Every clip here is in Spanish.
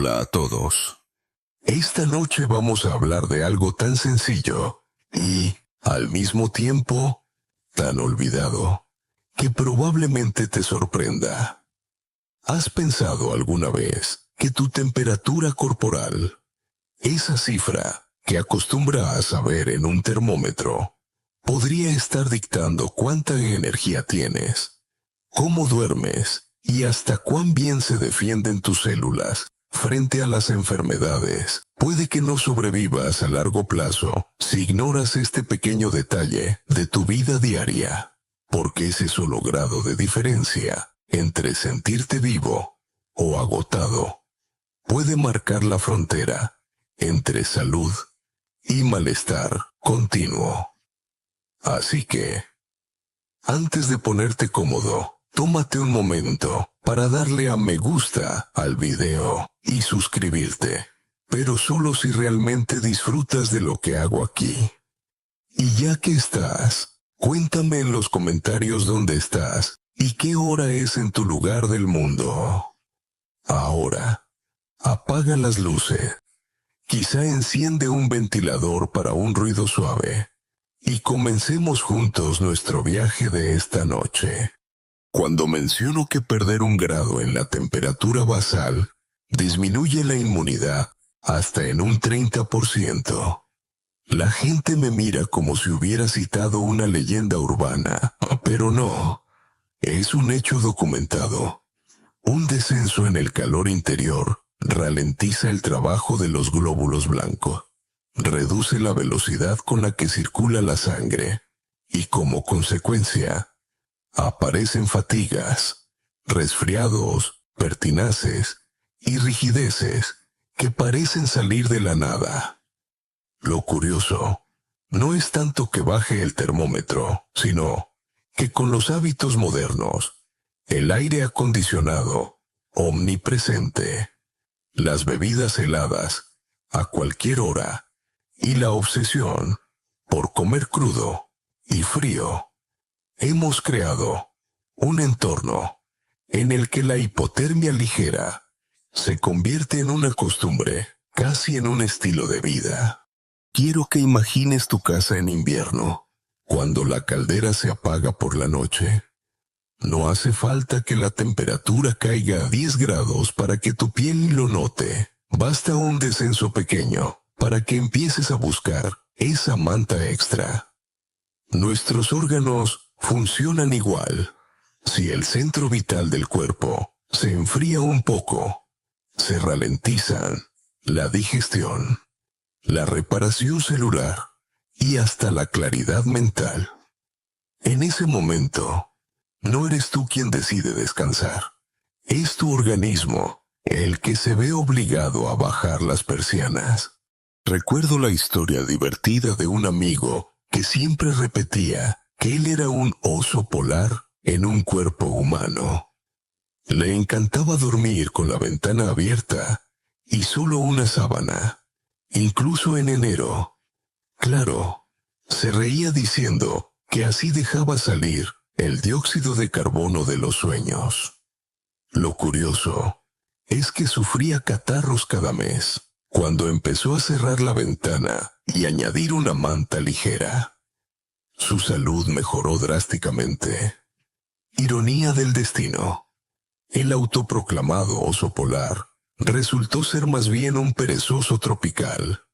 Hola a todos. Esta noche vamos a hablar de algo tan sencillo y, al mismo tiempo, tan olvidado, que probablemente te sorprenda. ¿Has pensado alguna vez que tu temperatura corporal, esa cifra que acostumbras a saber en un termómetro, podría estar dictando cuánta energía tienes, cómo duermes y hasta cuán bien se defienden tus células frente a las enfermedades? Puede que no sobrevivas a largo plazo si ignoras este pequeño detalle de tu vida diaria, porque ese solo grado de diferencia entre sentirte vivo o agotado puede marcar la frontera entre salud y malestar continuo. Así que, antes de ponerte cómodo, tómate un momento para darle a me gusta al video y suscribirte, pero solo si realmente disfrutas de lo que hago aquí. Y ya que estás, cuéntame en los comentarios dónde estás y qué hora es en tu lugar del mundo. Ahora, apaga las luces. Quizá enciende un ventilador para un ruido suave. Y comencemos juntos nuestro viaje de esta noche. Cuando menciono que perder un grado en la temperatura basal disminuye la inmunidad hasta en un 30%, la gente me mira como si hubiera citado una leyenda urbana, pero no, es un hecho documentado. Un descenso en el calor interior ralentiza el trabajo de los glóbulos blancos, reduce la velocidad con la que circula la sangre y, como consecuencia, aparecen fatigas, resfriados, pertinaces y rigideces que parecen salir de la nada. Lo curioso no es tanto que baje el termómetro, sino que con los hábitos modernos, el aire acondicionado omnipresente, las bebidas heladas a cualquier hora y la obsesión por comer crudo y frío, hemos creado un entorno en el que la hipotermia ligera se convierte en una costumbre, casi en un estilo de vida. Quiero que imagines tu casa en invierno, cuando la caldera se apaga por la noche. No hace falta que la temperatura caiga a 10 grados para que tu piel lo note. Basta un descenso pequeño para que empieces a buscar esa manta extra. Nuestros órganos funcionan igual. Si el centro vital del cuerpo se enfría un poco, se ralentizan la digestión, la reparación celular y hasta la claridad mental. En ese momento, no eres tú quien decide descansar. Es tu organismo el que se ve obligado a bajar las persianas. Recuerdo la historia divertida de un amigo que siempre repetía que él era un oso polar en un cuerpo humano. Le encantaba dormir con la ventana abierta y solo una sábana, incluso en enero. Claro, se reía diciendo que así dejaba salir el dióxido de carbono de los sueños. Lo curioso es que sufría catarros cada mes, cuando empezó a cerrar la ventana y añadir una manta ligera. Su salud mejoró drásticamente. Ironía del destino. El autoproclamado oso polar resultó ser más bien un perezoso tropical.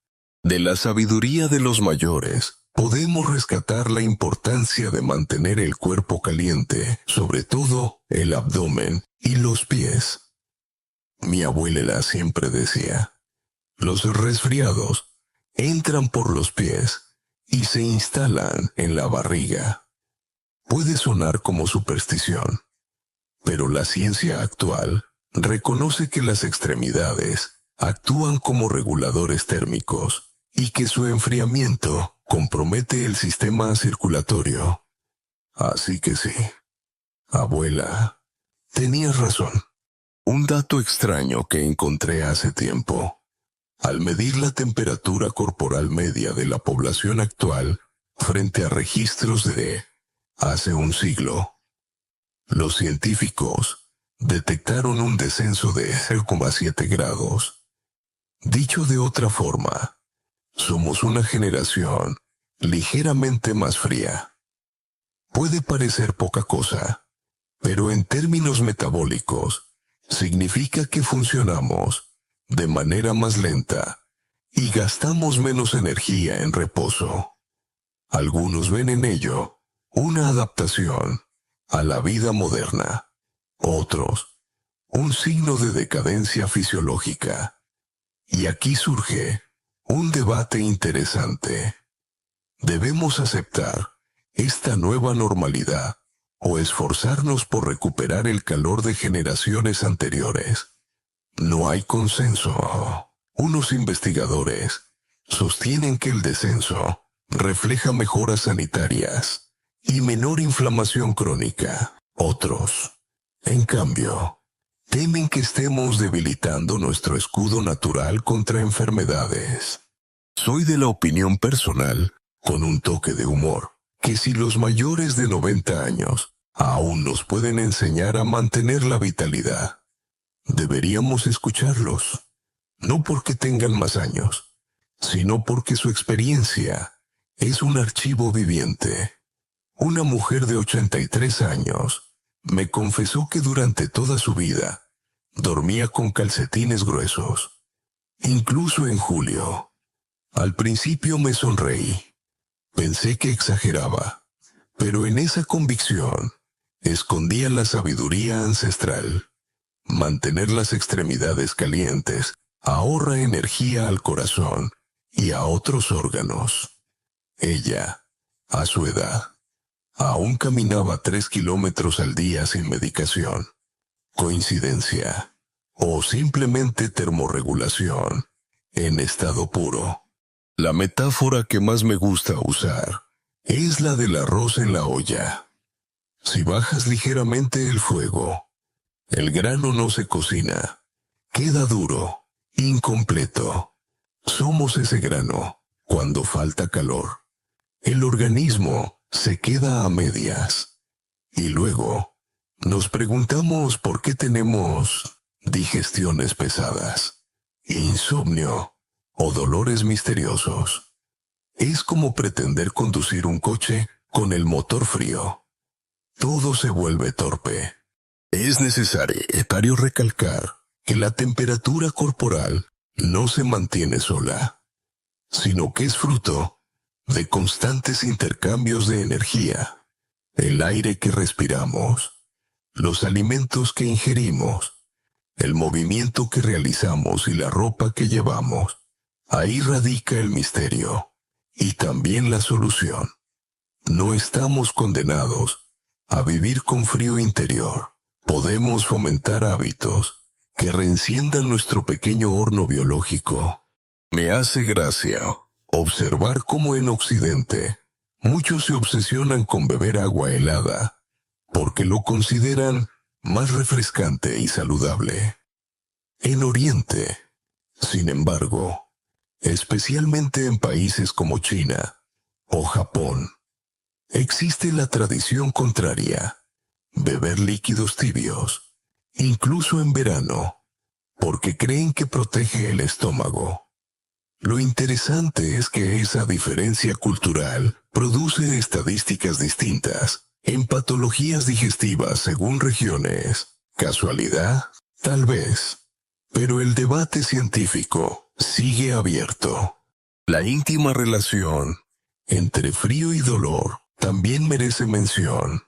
De la sabiduría de los mayores, podemos rescatar la importancia de mantener el cuerpo caliente, sobre todo el abdomen y los pies. Mi abuela siempre decía, los resfriados entran por los pies y se instalan en la barriga. Puede sonar como superstición, pero la ciencia actual reconoce que las extremidades actúan como reguladores térmicos y que su enfriamiento compromete el sistema circulatorio. Así que sí, abuela, tenías razón. Un dato extraño que encontré hace tiempo. Al medir la temperatura corporal media de la población actual frente a registros de hace un siglo, los científicos detectaron un descenso de 0,7 grados Dicho de otra forma, somos una generación ligeramente más fría. Puede parecer poca cosa, pero en términos metabólicos, significa que funcionamos de manera más lenta y gastamos menos energía en reposo. Algunos ven en ello una adaptación a la vida moderna, otros un signo de decadencia fisiológica. Y aquí surge un debate interesante. ¿Debemos aceptar esta nueva normalidad o esforzarnos por recuperar el calor de generaciones anteriores? No hay consenso. Unos investigadores sostienen que el descenso refleja mejoras sanitarias y menor inflamación crónica. Otros, en cambio, temen que estemos debilitando nuestro escudo natural contra enfermedades. Soy de la opinión personal, con un toque de humor, que si los mayores de 90 años aún nos pueden enseñar a mantener la vitalidad, deberíamos escucharlos, no porque tengan más años, sino porque su experiencia es un archivo viviente. Una mujer de 83 años me confesó que durante toda su vida dormía con calcetines gruesos, incluso en julio. Al principio me sonreí. Pensé que exageraba, pero en esa convicción escondía la sabiduría ancestral. Mantener las extremidades calientes ahorra energía al corazón y a otros órganos. Ella, a su edad, aún caminaba 3 kilómetros al día sin medicación. ¿Coincidencia? ¿O simplemente termorregulación en estado puro? La metáfora que más me gusta usar es la del arroz en la olla. Si bajas ligeramente el fuego, el grano no se cocina, queda duro, incompleto. Somos ese grano cuando falta calor. El organismo se queda a medias. Y luego nos preguntamos por qué tenemos digestiones pesadas, insomnio o dolores misteriosos. Es como pretender conducir un coche con el motor frío. Todo se vuelve torpe. Es necesario recalcar que la temperatura corporal no se mantiene sola, sino que es fruto de constantes intercambios de energía. El aire que respiramos, los alimentos que ingerimos, el movimiento que realizamos y la ropa que llevamos. Ahí radica el misterio y también la solución. No estamos condenados a vivir con frío interior. Podemos fomentar hábitos que reenciendan nuestro pequeño horno biológico. Me hace gracia observar cómo en Occidente muchos se obsesionan con beber agua helada porque lo consideran más refrescante y saludable. En Oriente, sin embargo, especialmente en países como China o Japón, existe la tradición contraria: beber líquidos tibios, incluso en verano, porque creen que protege el estómago. Lo interesante es que esa diferencia cultural produce estadísticas distintas en patologías digestivas según regiones. ¿Casualidad? Tal vez. Pero el debate científico sigue abierto. La íntima relación entre frío y dolor también merece mención.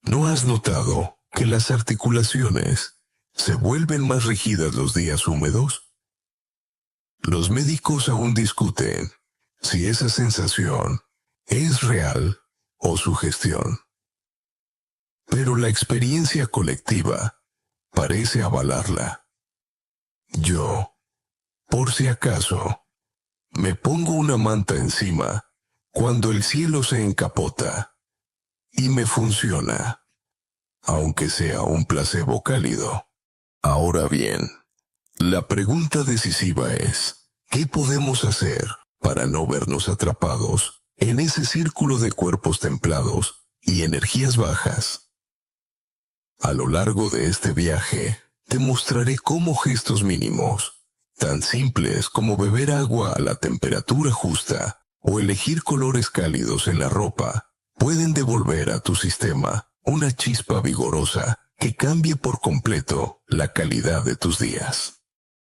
¿No has notado que las articulaciones se vuelven más rígidas los días húmedos? Los médicos aún discuten si esa sensación es real o sugestión. Pero la experiencia colectiva parece avalarla. Yo, por si acaso, me pongo una manta encima cuando el cielo se encapota y me funciona, aunque sea un placebo cálido. Ahora bien, la pregunta decisiva es, ¿qué podemos hacer para no vernos atrapados en ese círculo de cuerpos templados y energías bajas? A lo largo de este viaje, te mostraré cómo gestos mínimos, tan simples como beber agua a la temperatura justa o elegir colores cálidos en la ropa, pueden devolver a tu sistema una chispa vigorosa que cambie por completo la calidad de tus días.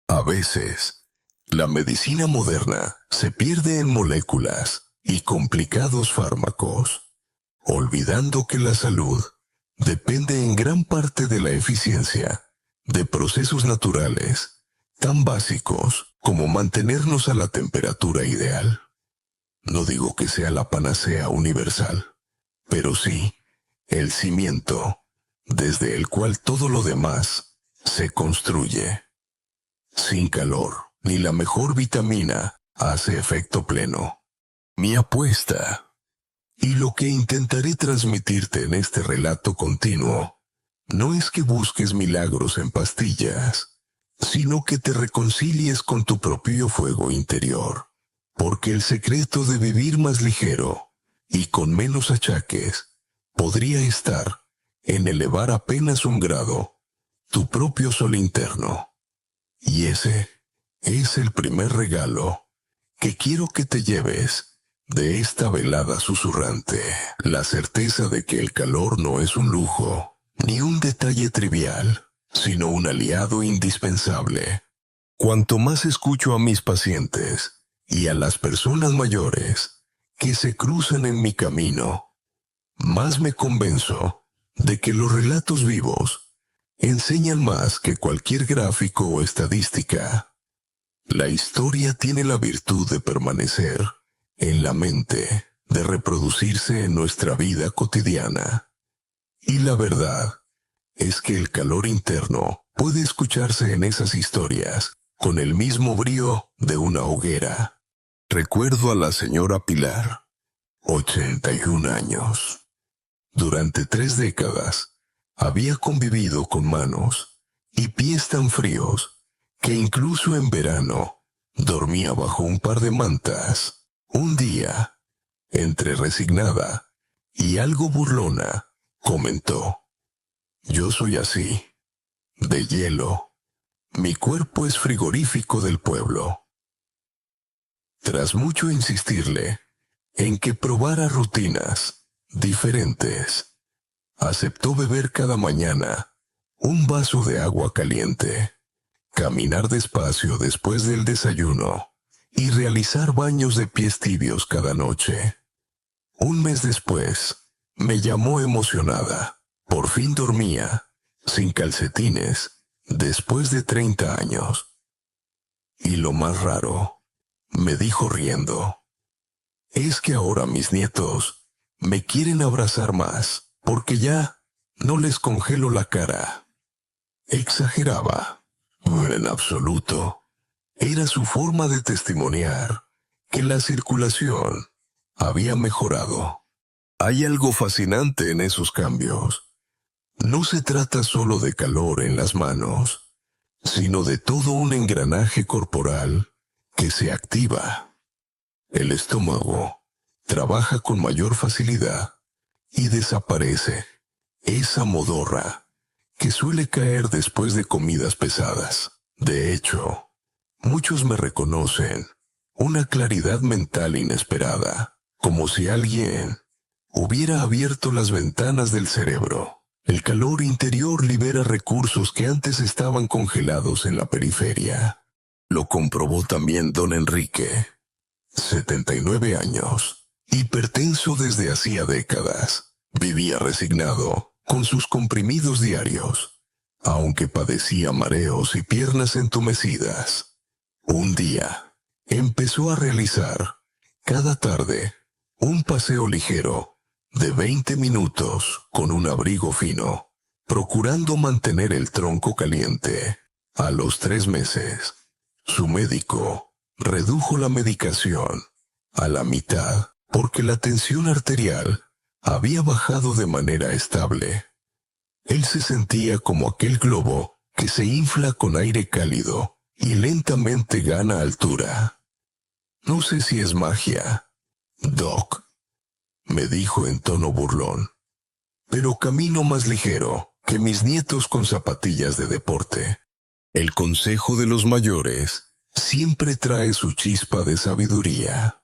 A veces, la medicina moderna se pierde en moléculas y complicados fármacos, olvidando que la salud depende en gran parte de la eficiencia de procesos naturales tan básicos como mantenernos a la temperatura ideal. No digo que sea la panacea universal, pero sí el cimiento desde el cual todo lo demás se construye. Sin calor, ni la mejor vitamina hace efecto pleno. Mi apuesta, y lo que intentaré transmitirte en este relato continuo, no es que busques milagros en pastillas, sino que te reconcilies con tu propio fuego interior, porque el secreto de vivir más ligero y con menos achaques podría estar en elevar apenas un grado tu propio sol interno. Y ese es el primer regalo que quiero que te lleves de esta velada susurrante, la certeza de que el calor no es un lujo, ni un detalle trivial, sino un aliado indispensable. Cuanto más escucho a mis pacientes y a las personas mayores que se cruzan en mi camino, más me convenzo de que los relatos vivos enseñan más que cualquier gráfico o estadística. La historia tiene la virtud de permanecer en la mente, de reproducirse en nuestra vida cotidiana. Y la verdad es que el calor interno puede escucharse en esas historias con el mismo brío de una hoguera. Recuerdo a la señora Pilar, 81 años. Durante 3 décadas había convivido con manos y pies tan fríos que incluso en verano dormía bajo un par de mantas. Un día, entre resignada y algo burlona, comentó: «Yo soy así, de hielo. Mi cuerpo es frigorífico del pueblo». Tras mucho insistirle en que probara rutinas diferentes, aceptó beber cada mañana un vaso de agua caliente, caminar despacio después del desayuno y realizar baños de pies tibios cada noche. Un mes después, me llamó emocionada. Por fin dormía, sin calcetines, después de 30 años. Y lo más raro, me dijo riendo, es que ahora mis nietos me quieren abrazar más, porque ya no les congelo la cara. Exageraba. En absoluto. Era su forma de testimoniar que la circulación había mejorado. Hay algo fascinante en esos cambios. No se trata solo de calor en las manos, sino de todo un engranaje corporal que se activa. El estómago trabaja con mayor facilidad y desaparece esa modorra que suele caer después de comidas pesadas. De hecho, muchos me reconocen una claridad mental inesperada, como si alguien hubiera abierto las ventanas del cerebro. El calor interior libera recursos que antes estaban congelados en la periferia. Lo comprobó también don Enrique, 79 años, hipertenso desde hacía décadas. Vivía resignado con sus comprimidos diarios, aunque padecía mareos y piernas entumecidas. Un día, empezó a realizar, cada tarde, un paseo ligero de 20 minutos con un abrigo fino, procurando mantener el tronco caliente. A los 3 meses, su médico redujo la medicación a la mitad porque la tensión arterial había bajado de manera estable. Él se sentía como aquel globo que se infla con aire cálido y lentamente gana altura. «No sé si es magia, Doc», me dijo en tono burlón, «pero camino más ligero que mis nietos con zapatillas de deporte». El consejo de los mayores siempre trae su chispa de sabiduría.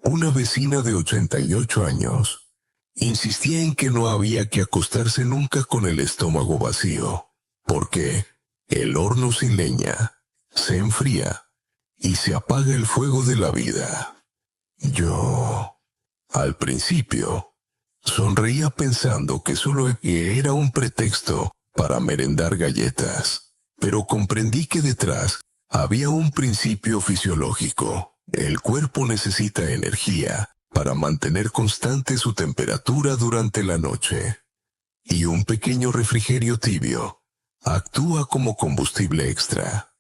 Una vecina de 88 años insistía en que no había que acostarse nunca con el estómago vacío, porque el horno sin leña se enfría y se apaga el fuego de la vida. Yo, al principio, sonreía pensando que solo era un pretexto para merendar galletas, pero comprendí que detrás había un principio fisiológico. El cuerpo necesita energía para mantener constante su temperatura durante la noche, y un pequeño refrigerio tibio actúa como combustible extra.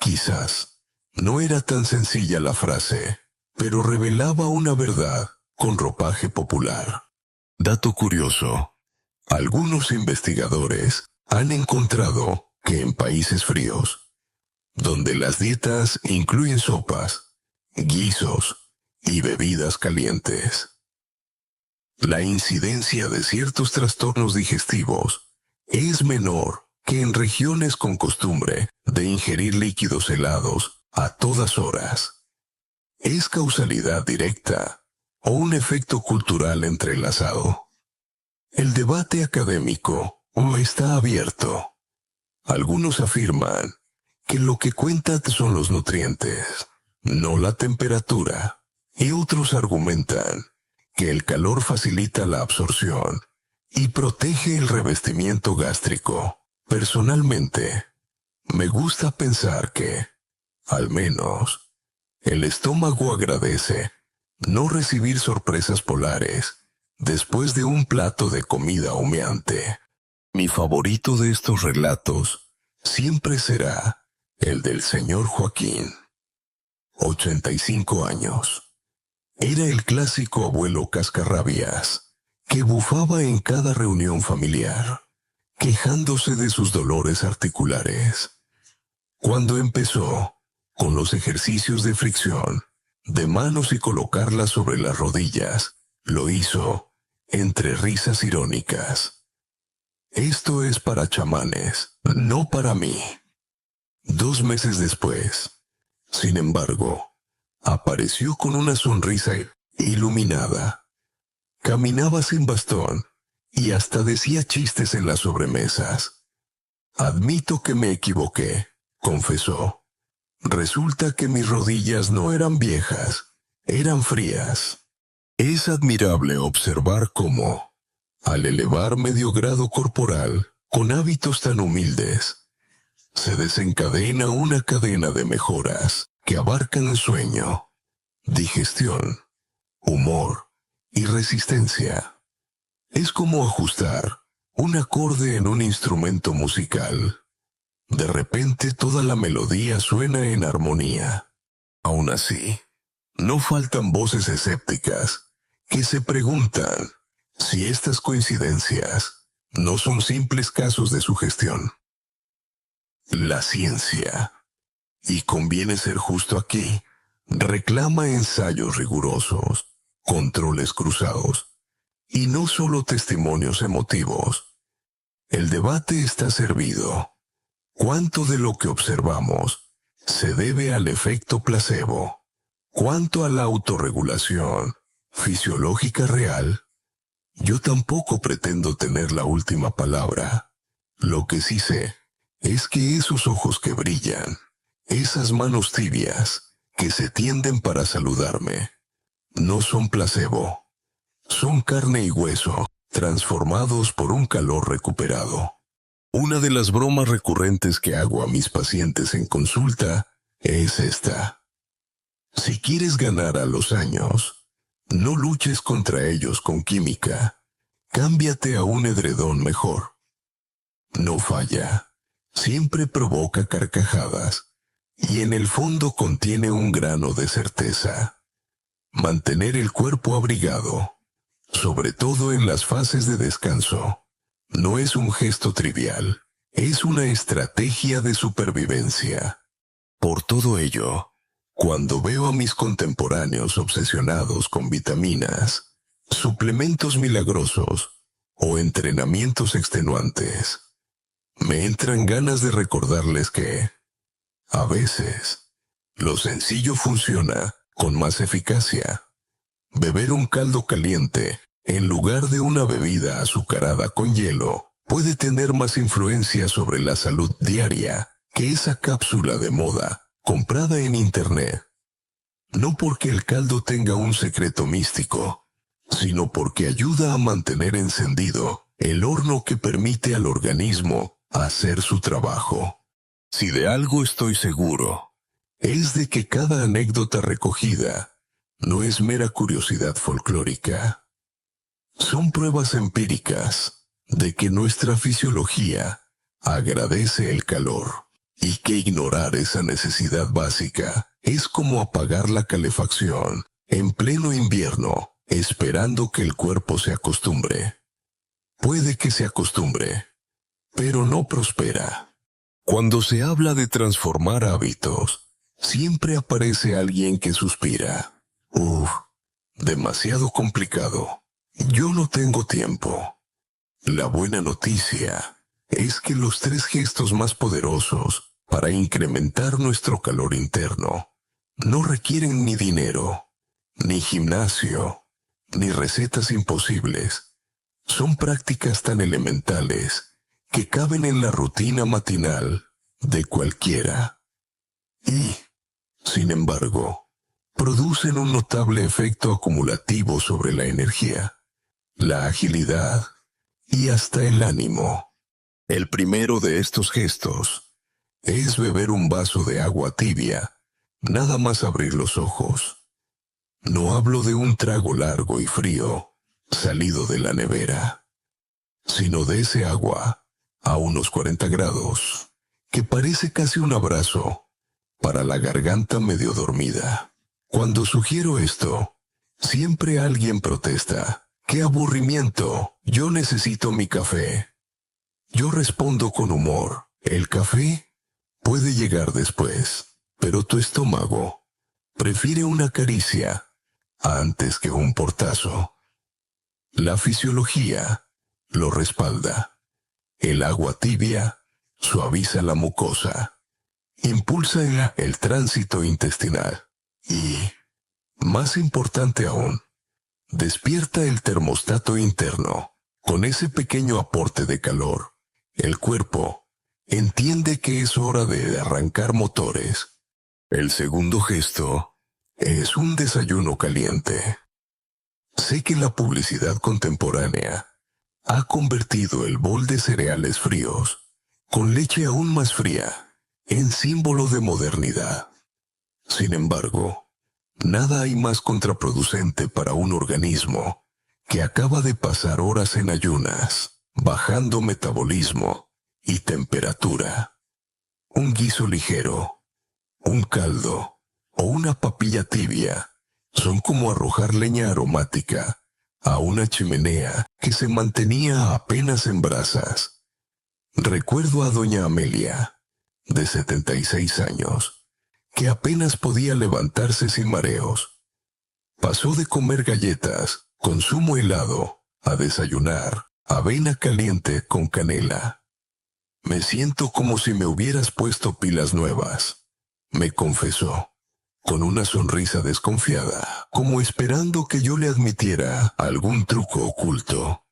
Quizás no era tan sencilla la frase, pero revelaba una verdad con ropaje popular. Dato curioso: algunos investigadores han encontrado que en países fríos, donde las dietas incluyen sopas, guisos y bebidas calientes, la incidencia de ciertos trastornos digestivos es menor que en regiones con costumbre de ingerir líquidos helados a todas horas. ¿Es causalidad directa o un efecto cultural entrelazado? El debate académico está abierto. Algunos afirman que lo que cuenta son los nutrientes, no la temperatura, y otros argumentan que el calor facilita la absorción y protege el revestimiento gástrico. Personalmente, me gusta pensar que, al menos, el estómago agradece no recibir sorpresas polares después de un plato de comida humeante. Mi favorito de estos relatos siempre será el del señor Joaquín, 85 años. Era el clásico abuelo cascarrabias que bufaba en cada reunión familiar, quejándose de sus dolores articulares. Cuando empezó con los ejercicios de fricción de manos y colocarlas sobre las rodillas, lo hizo entre risas irónicas. Esto es para chamanes, no para mí. 2 meses después, sin embargo, apareció con una sonrisa iluminada. Caminaba sin bastón y hasta decía chistes en las sobremesas. Admito que me equivoqué, confesó. Resulta que mis rodillas no eran viejas, eran frías. Es admirable observar cómo, al elevar medio grado corporal con hábitos tan humildes, se desencadena una cadena de mejoras que abarcan el sueño, digestión, humor y resistencia. Es como ajustar un acorde en un instrumento musical. De repente toda la melodía suena en armonía. Aún así, no faltan voces escépticas que se preguntan si estas coincidencias no son simples casos de sugestión. La ciencia, y conviene ser justo aquí, reclama ensayos rigurosos, controles cruzados, y no solo testimonios emotivos. El debate está servido. ¿Cuánto de lo que observamos se debe al efecto placebo? ¿Cuánto a la autorregulación fisiológica real? Yo tampoco pretendo tener la última palabra. Lo que sí sé es que esos ojos que brillan, esas manos tibias que se tienden para saludarme, no son placebo. Son carne y hueso, transformados por un calor recuperado. Una de las bromas recurrentes que hago a mis pacientes en consulta es esta. Si quieres ganar a los años, no luches contra ellos con química. Cámbiate a un edredón mejor. No falla. Siempre provoca carcajadas. Y en el fondo contiene un grano de certeza. Mantener el cuerpo abrigado, sobre todo en las fases de descanso, no es un gesto trivial, es una estrategia de supervivencia. Por todo ello, cuando veo a mis contemporáneos obsesionados con vitaminas, suplementos milagrosos o entrenamientos extenuantes, me entran ganas de recordarles que A veces, lo sencillo funciona con más eficacia. Beber un caldo caliente en lugar de una bebida azucarada con hielo puede tener más influencia sobre la salud diaria que esa cápsula de moda comprada en internet. No porque el caldo tenga un secreto místico, sino porque ayuda a mantener encendido el horno que permite al organismo hacer su trabajo. Si de algo estoy seguro, es de que cada anécdota recogida no es mera curiosidad folclórica. Son pruebas empíricas de que nuestra fisiología agradece el calor y que ignorar esa necesidad básica es como apagar la calefacción en pleno invierno, esperando que el cuerpo se acostumbre. Puede que se acostumbre, pero no prospera. Cuando se habla de transformar hábitos, siempre aparece alguien que suspira. Demasiado complicado. Yo no tengo tiempo. La buena noticia es que los 3 gestos más poderosos para incrementar nuestro calor interno no requieren ni dinero, ni gimnasio, ni recetas imposibles. Son prácticas tan elementales que caben en la rutina matinal de cualquiera. Y, sin embargo, producen un notable efecto acumulativo sobre la energía, la agilidad y hasta el ánimo. El primero de estos gestos es beber un vaso de agua tibia, nada más abrir los ojos. No hablo de un trago largo y frío, salido de la nevera, sino de ese agua, a unos 40 grados, que parece casi un abrazo para la garganta medio dormida. Cuando sugiero esto, siempre alguien protesta. ¡Qué aburrimiento! Yo necesito mi café. Yo respondo con humor. El café puede llegar después, pero tu estómago prefiere una caricia antes que un portazo. La fisiología lo respalda. El agua tibia suaviza la mucosa, impulsa el tránsito intestinal y, más importante aún, despierta el termostato interno. Con ese pequeño aporte de calor, el cuerpo entiende que es hora de arrancar motores. El segundo gesto es un desayuno caliente. Sé que la publicidad contemporánea ha convertido el bol de cereales fríos, con leche aún más fría, en símbolo de modernidad. Sin embargo, nada hay más contraproducente para un organismo que acaba de pasar horas en ayunas, bajando metabolismo y temperatura. Un guiso ligero, un caldo o una papilla tibia son como arrojar leña aromática a una chimenea que se mantenía apenas en brasas. Recuerdo a doña Amelia, de 76 años, que apenas podía levantarse sin mareos. Pasó de comer galletas con zumo helado a desayunar avena caliente con canela. Me siento como si me hubieras puesto pilas nuevas, me confesó, con una sonrisa desconfiada, como esperando que yo le admitiera algún truco oculto.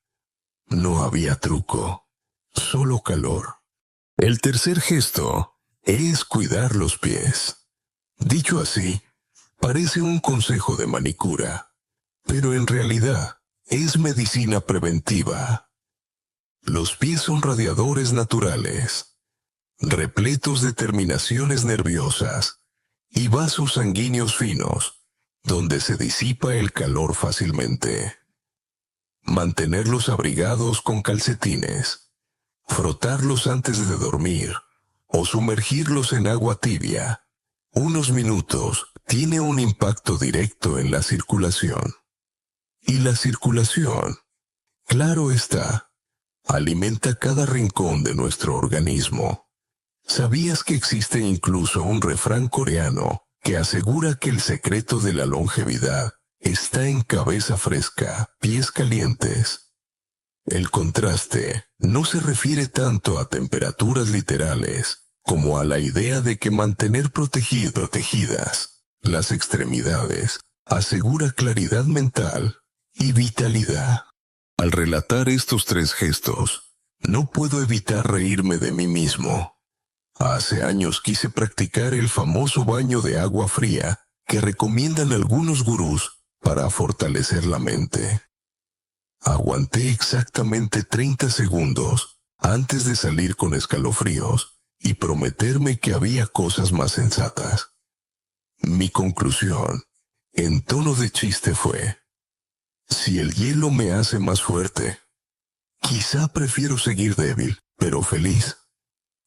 No había truco, solo calor. El tercer gesto es cuidar los pies. Dicho así, parece un consejo de manicura, pero en realidad es medicina preventiva. Los pies son radiadores naturales, repletos de terminaciones nerviosas y vasos sanguíneos finos, donde se disipa el calor fácilmente. Mantenerlos abrigados con calcetines, frotarlos antes de dormir o sumergirlos en agua tibia unos minutos tiene un impacto directo en la circulación. Y la circulación, claro está, alimenta cada rincón de nuestro organismo. ¿Sabías que existe incluso un refrán coreano que asegura que el secreto de la longevidad está en cabeza fresca, pies calientes? El contraste no se refiere tanto a temperaturas literales como a la idea de que mantener protegidas las extremidades asegura claridad mental y vitalidad. Al relatar estos 3 gestos, no puedo evitar reírme de mí mismo. Hace años quise practicar el famoso baño de agua fría que recomiendan algunos gurús para fortalecer la mente. Aguanté exactamente 30 segundos antes de salir con escalofríos y prometerme que había cosas más sensatas. Mi conclusión, en tono de chiste, fue: si el hielo me hace más fuerte, quizá prefiero seguir débil, pero feliz.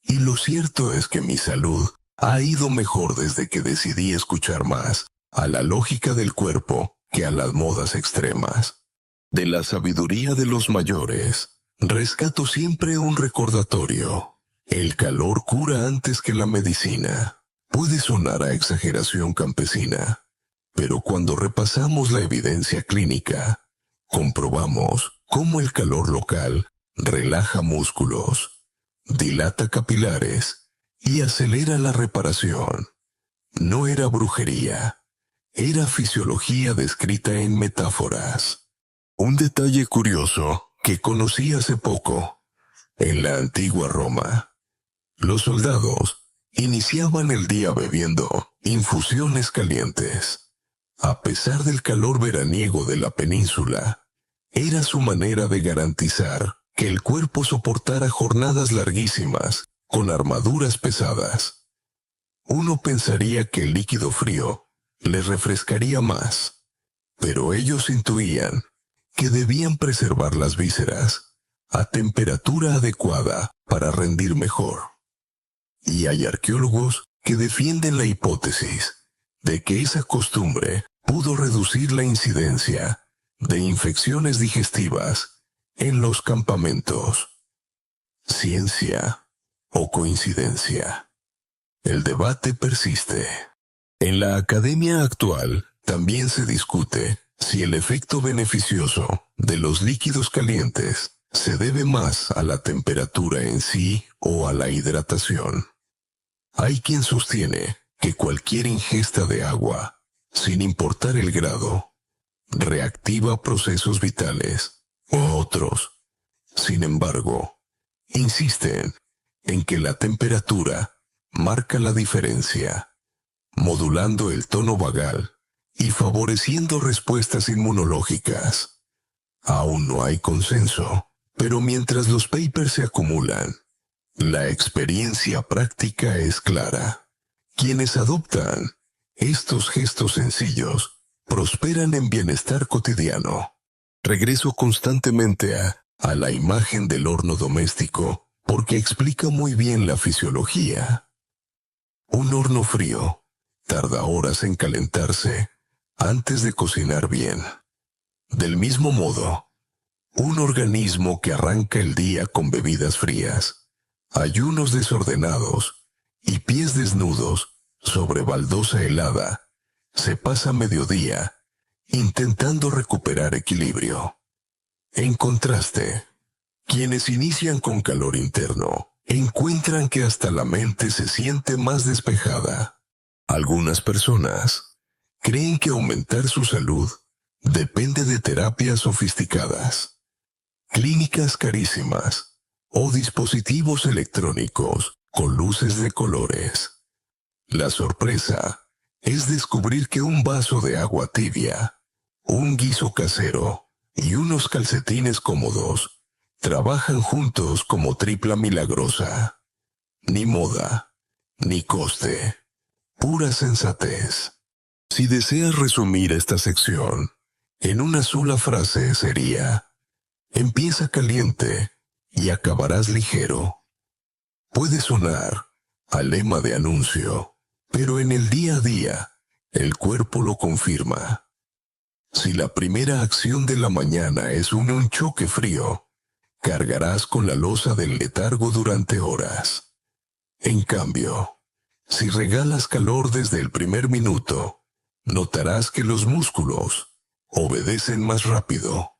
Y lo cierto es que mi salud ha ido mejor desde que decidí escuchar más a la lógica del cuerpo que a las modas extremas. De la sabiduría de los mayores, rescato siempre un recordatorio. El calor cura antes que la medicina. Puede sonar a exageración campesina, pero cuando repasamos la evidencia clínica, comprobamos cómo el calor local relaja músculos, dilata capilares y acelera la reparación. No era brujería, era fisiología descrita en metáforas. Un detalle curioso que conocí hace poco. En la antigua Roma, los soldados iniciaban el día bebiendo infusiones calientes. A pesar del calor veraniego de la península, era su manera de garantizar que el cuerpo soportara jornadas larguísimas con armaduras pesadas. Uno pensaría que el líquido frío les refrescaría más, pero ellos intuían que debían preservar las vísceras a temperatura adecuada para rendir mejor. Y hay arqueólogos que defienden la hipótesis de que esa costumbre pudo reducir la incidencia de infecciones digestivas en los campamentos. ¿Ciencia o coincidencia? El debate persiste. En la academia actual también se discute si el efecto beneficioso de los líquidos calientes se debe más a la temperatura en sí o a la hidratación. Hay quien sostiene que cualquier ingesta de agua, sin importar el grado, reactiva procesos vitales. Otros, sin embargo, insisten en que la temperatura marca la diferencia, modulando el tono vagal y favoreciendo respuestas inmunológicas. Aún no hay consenso, pero mientras los papers se acumulan, la experiencia práctica es clara. Quienes adoptan estos gestos sencillos prosperan en bienestar cotidiano. Regreso constantemente a la imagen del horno doméstico porque explica muy bien la fisiología. Un horno frío tarda horas en calentarse antes de cocinar bien. Del mismo modo, un organismo que arranca el día con bebidas frías, ayunos desordenados y pies desnudos sobre baldosa helada, se pasa mediodía intentando recuperar equilibrio. En contraste, quienes inician con calor interno encuentran que hasta la mente se siente más despejada. Algunas personas creen que aumentar su salud depende de terapias sofisticadas, clínicas carísimas o dispositivos electrónicos con luces de colores. La sorpresa es descubrir que un vaso de agua tibia, un guiso casero y unos calcetines cómodos trabajan juntos como tripla milagrosa. Ni moda, ni coste, pura sensatez. Si deseas resumir esta sección en una sola frase sería: empieza caliente y acabarás ligero. Puede sonar a lema de anuncio, pero en el día a día, el cuerpo lo confirma. Si la primera acción de la mañana es un choque frío, cargarás con la losa del letargo durante horas. En cambio, si regalas calor desde el primer minuto, notarás que los músculos obedecen más rápido,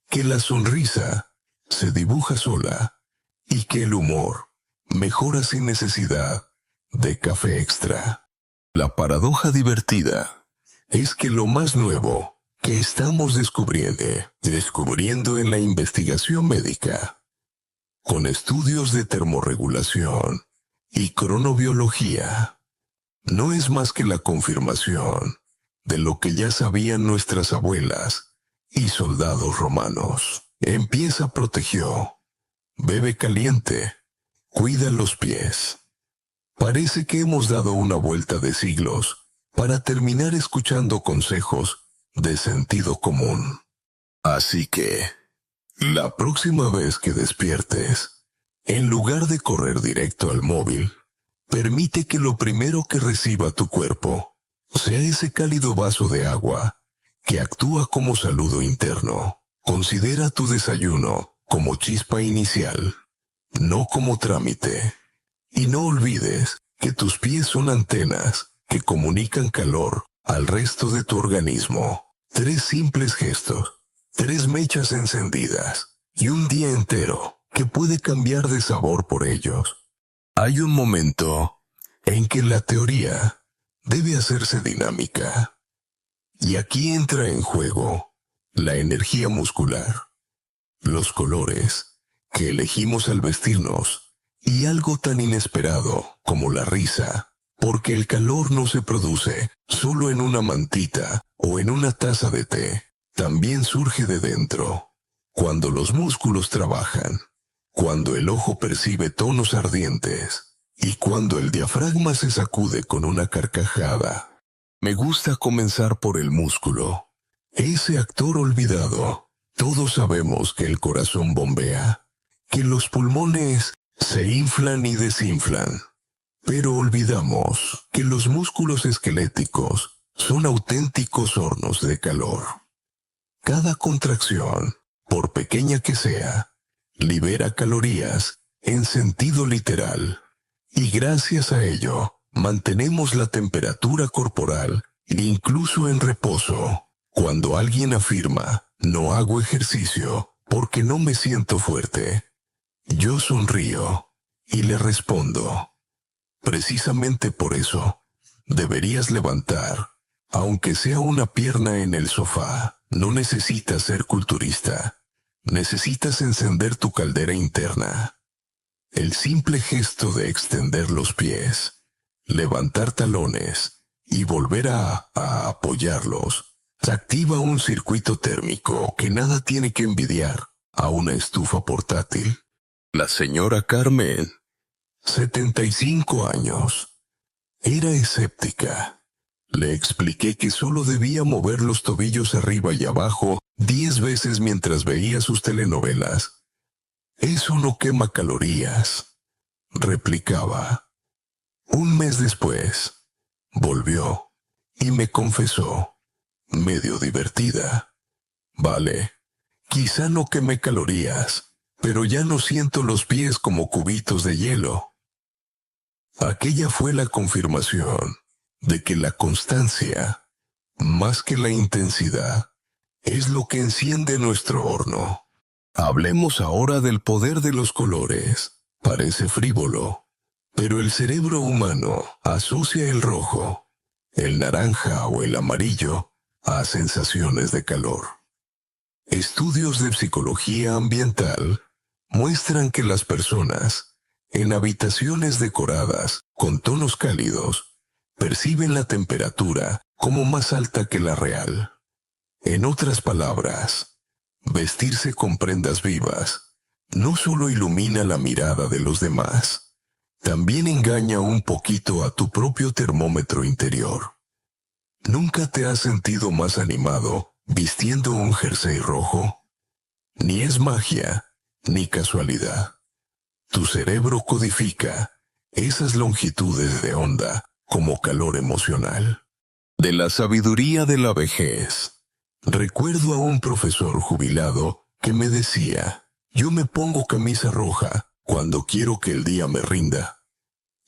que la sonrisa se dibuja sola y que el humor mejora sin necesidad de café extra. La paradoja divertida es que lo más nuevo que estamos descubriendo en la investigación médica, con estudios de termorregulación y cronobiología, no es más que la confirmación de lo que ya sabían nuestras abuelas y soldados romanos. Empieza, protegió, bebe caliente, cuida los pies. Parece que hemos dado una vuelta de siglos para terminar escuchando consejos de sentido común. Así que, la próxima vez que despiertes, en lugar de correr directo al móvil, permite que lo primero que reciba tu cuerpo sea ese cálido vaso de agua que actúa como saludo interno. Considera tu desayuno como chispa inicial, no como trámite. Y no olvides que tus pies son antenas que comunican calor al resto de tu organismo. 3 simples gestos, 3 mechas encendidas y un día entero que puede cambiar de sabor por ellos. Hay un momento en que la teoría debe hacerse dinámica. Y aquí entra en juego la energía muscular, los colores que elegimos al vestirnos y algo tan inesperado como la risa, porque el calor no se produce solo en una mantita o en una taza de té, también surge de dentro, cuando los músculos trabajan, cuando el ojo percibe tonos ardientes y cuando el diafragma se sacude con una carcajada. Me gusta comenzar por el músculo, ese actor olvidado. Todos sabemos que el corazón bombea, que los pulmones se inflan y desinflan, pero olvidamos que los músculos esqueléticos son auténticos hornos de calor. Cada contracción, por pequeña que sea, libera calorías en sentido literal, y gracias a ello mantenemos la temperatura corporal incluso en reposo. Cuando alguien afirma, no hago ejercicio porque no me siento fuerte, yo sonrío y le respondo, precisamente por eso, deberías levantar, aunque sea una pierna en el sofá. No necesitas ser culturista, necesitas encender tu caldera interna. El simple gesto de extender los pies, levantar talones y volver a apoyarlos, activa un circuito térmico que nada tiene que envidiar a una estufa portátil. La señora Carmen, 75 años, era escéptica. Le expliqué que solo debía mover los tobillos arriba y abajo 10 veces mientras veía sus telenovelas. Eso no quema calorías, replicaba. Un mes después, volvió y me confesó, medio divertida. Vale, quizá no queme calorías, pero ya no siento los pies como cubitos de hielo. Aquella fue la confirmación de que la constancia, más que la intensidad, es lo que enciende nuestro horno. Hablemos ahora del poder de los colores. Parece frívolo, pero el cerebro humano asocia el rojo, el naranja o el amarillo a sensaciones de calor. Estudios de psicología ambiental muestran que las personas en habitaciones decoradas con tonos cálidos perciben la temperatura como más alta que la real. En otras palabras, vestirse con prendas vivas no solo ilumina la mirada de los demás, también engaña un poquito a tu propio termómetro interior. ¿Nunca te has sentido más animado vistiendo un jersey rojo? Ni es magia, ni casualidad. Tu cerebro codifica esas longitudes de onda como calor emocional. De la sabiduría de la vejez. Recuerdo a un profesor jubilado que me decía, yo me pongo camisa roja cuando quiero que el día me rinda.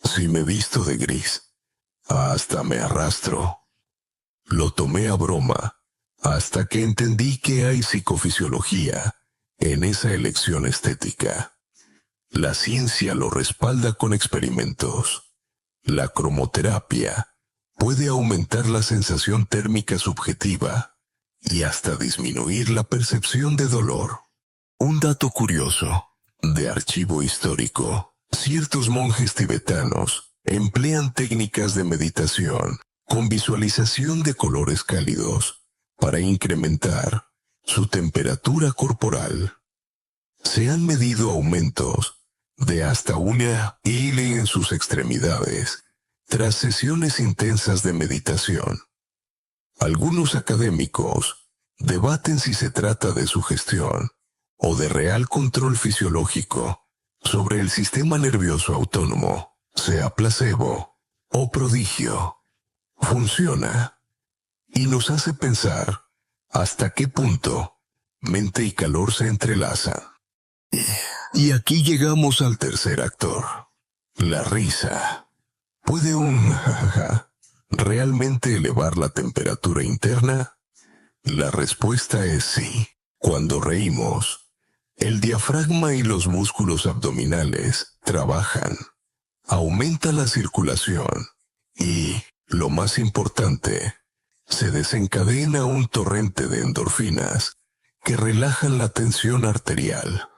Si me visto de gris, hasta me arrastro. Lo tomé a broma, hasta que entendí que hay psicofisiología en esa elección estética. La ciencia lo respalda con experimentos. La cromoterapia puede aumentar la sensación térmica subjetiva y hasta disminuir la percepción de dolor. Un dato curioso de archivo histórico: ciertos monjes tibetanos emplean técnicas de meditación con visualización de colores cálidos para incrementar su temperatura corporal. Se han medido aumentos de hasta una L en sus extremidades tras sesiones intensas de meditación. Algunos académicos debaten si se trata de sugestión o de real control fisiológico sobre el sistema nervioso autónomo, sea placebo o prodigio. Funciona y nos hace pensar hasta qué punto mente y calor se entrelazan. Y aquí llegamos al tercer actor: la risa. ¿Puede un jajaja realmente elevar la temperatura interna? La respuesta es sí. Cuando reímos, el diafragma y los músculos abdominales trabajan, aumenta la circulación y, lo más importante, se desencadena un torrente de endorfinas que relajan la tensión arterial.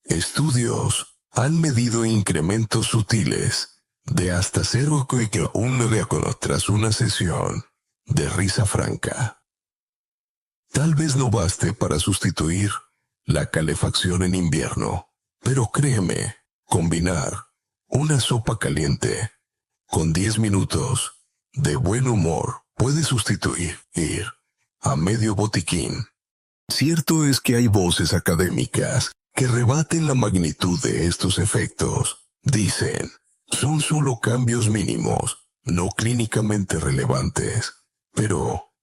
Estudios han medido incrementos sutiles de hasta 0,1 tras una sesión de risa franca. Tal vez no baste para sustituir la calefacción en invierno, pero créeme, combinar una sopa caliente con 10 minutos de buen humor puede sustituir ir a medio botiquín. Cierto es que hay voces académicas que rebaten la magnitud de estos efectos. Dicen, son solo cambios mínimos, no clínicamente relevantes. Pero,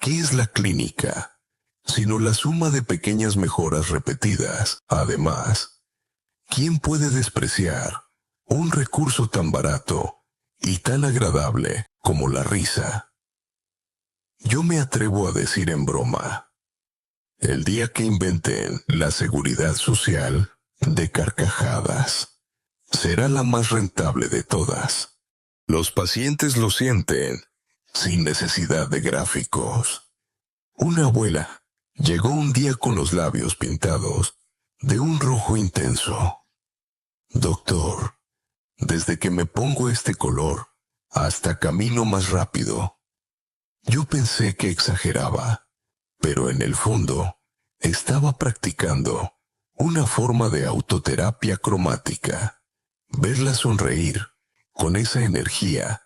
¿qué es la clínica? Sino la suma de pequeñas mejoras repetidas. Además, ¿quién puede despreciar un recurso tan barato y tan agradable como la risa? Yo me atrevo a decir en broma: el día que inventen la seguridad social de carcajadas, será la más rentable de todas. Los pacientes lo sienten, sin necesidad de gráficos. Una abuela llegó un día con los labios pintados de un rojo intenso. Doctor, desde que me pongo este color, hasta camino más rápido. Yo pensé que exageraba, pero en el fondo estaba practicando una forma de autoterapia cromática. Verla sonreír con esa energía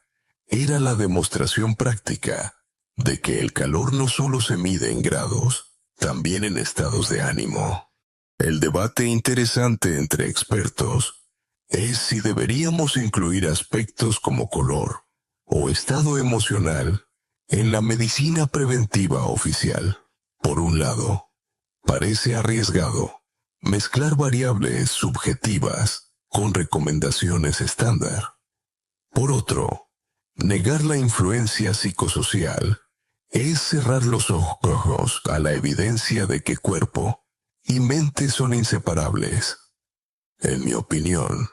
era la demostración práctica de que el calor no solo se mide en grados, también en estados de ánimo. El debate interesante entre expertos es si deberíamos incluir aspectos como color o estado emocional en la medicina preventiva oficial. Por un lado, parece arriesgado mezclar variables subjetivas con recomendaciones estándar. Por otro, negar la influencia psicosocial es cerrar los ojos a la evidencia de que cuerpo y mente son inseparables. En mi opinión,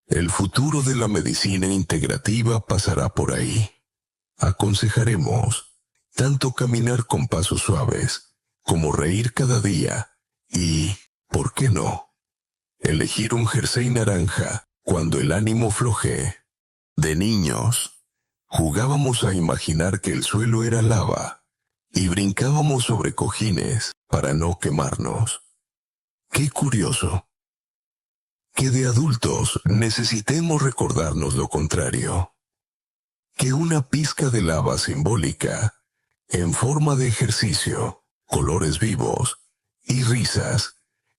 el futuro de la medicina integrativa pasará por ahí. Aconsejaremos tanto caminar con pasos suaves como reír cada día y, ¿por qué no?, elegir un jersey naranja cuando el ánimo flojee. De niños, jugábamos a imaginar que el suelo era lava y brincábamos sobre cojines para no quemarnos. Qué curioso que de adultos necesitemos recordarnos lo contrario. Que una pizca de lava simbólica, en forma de ejercicio, colores vivos y risas,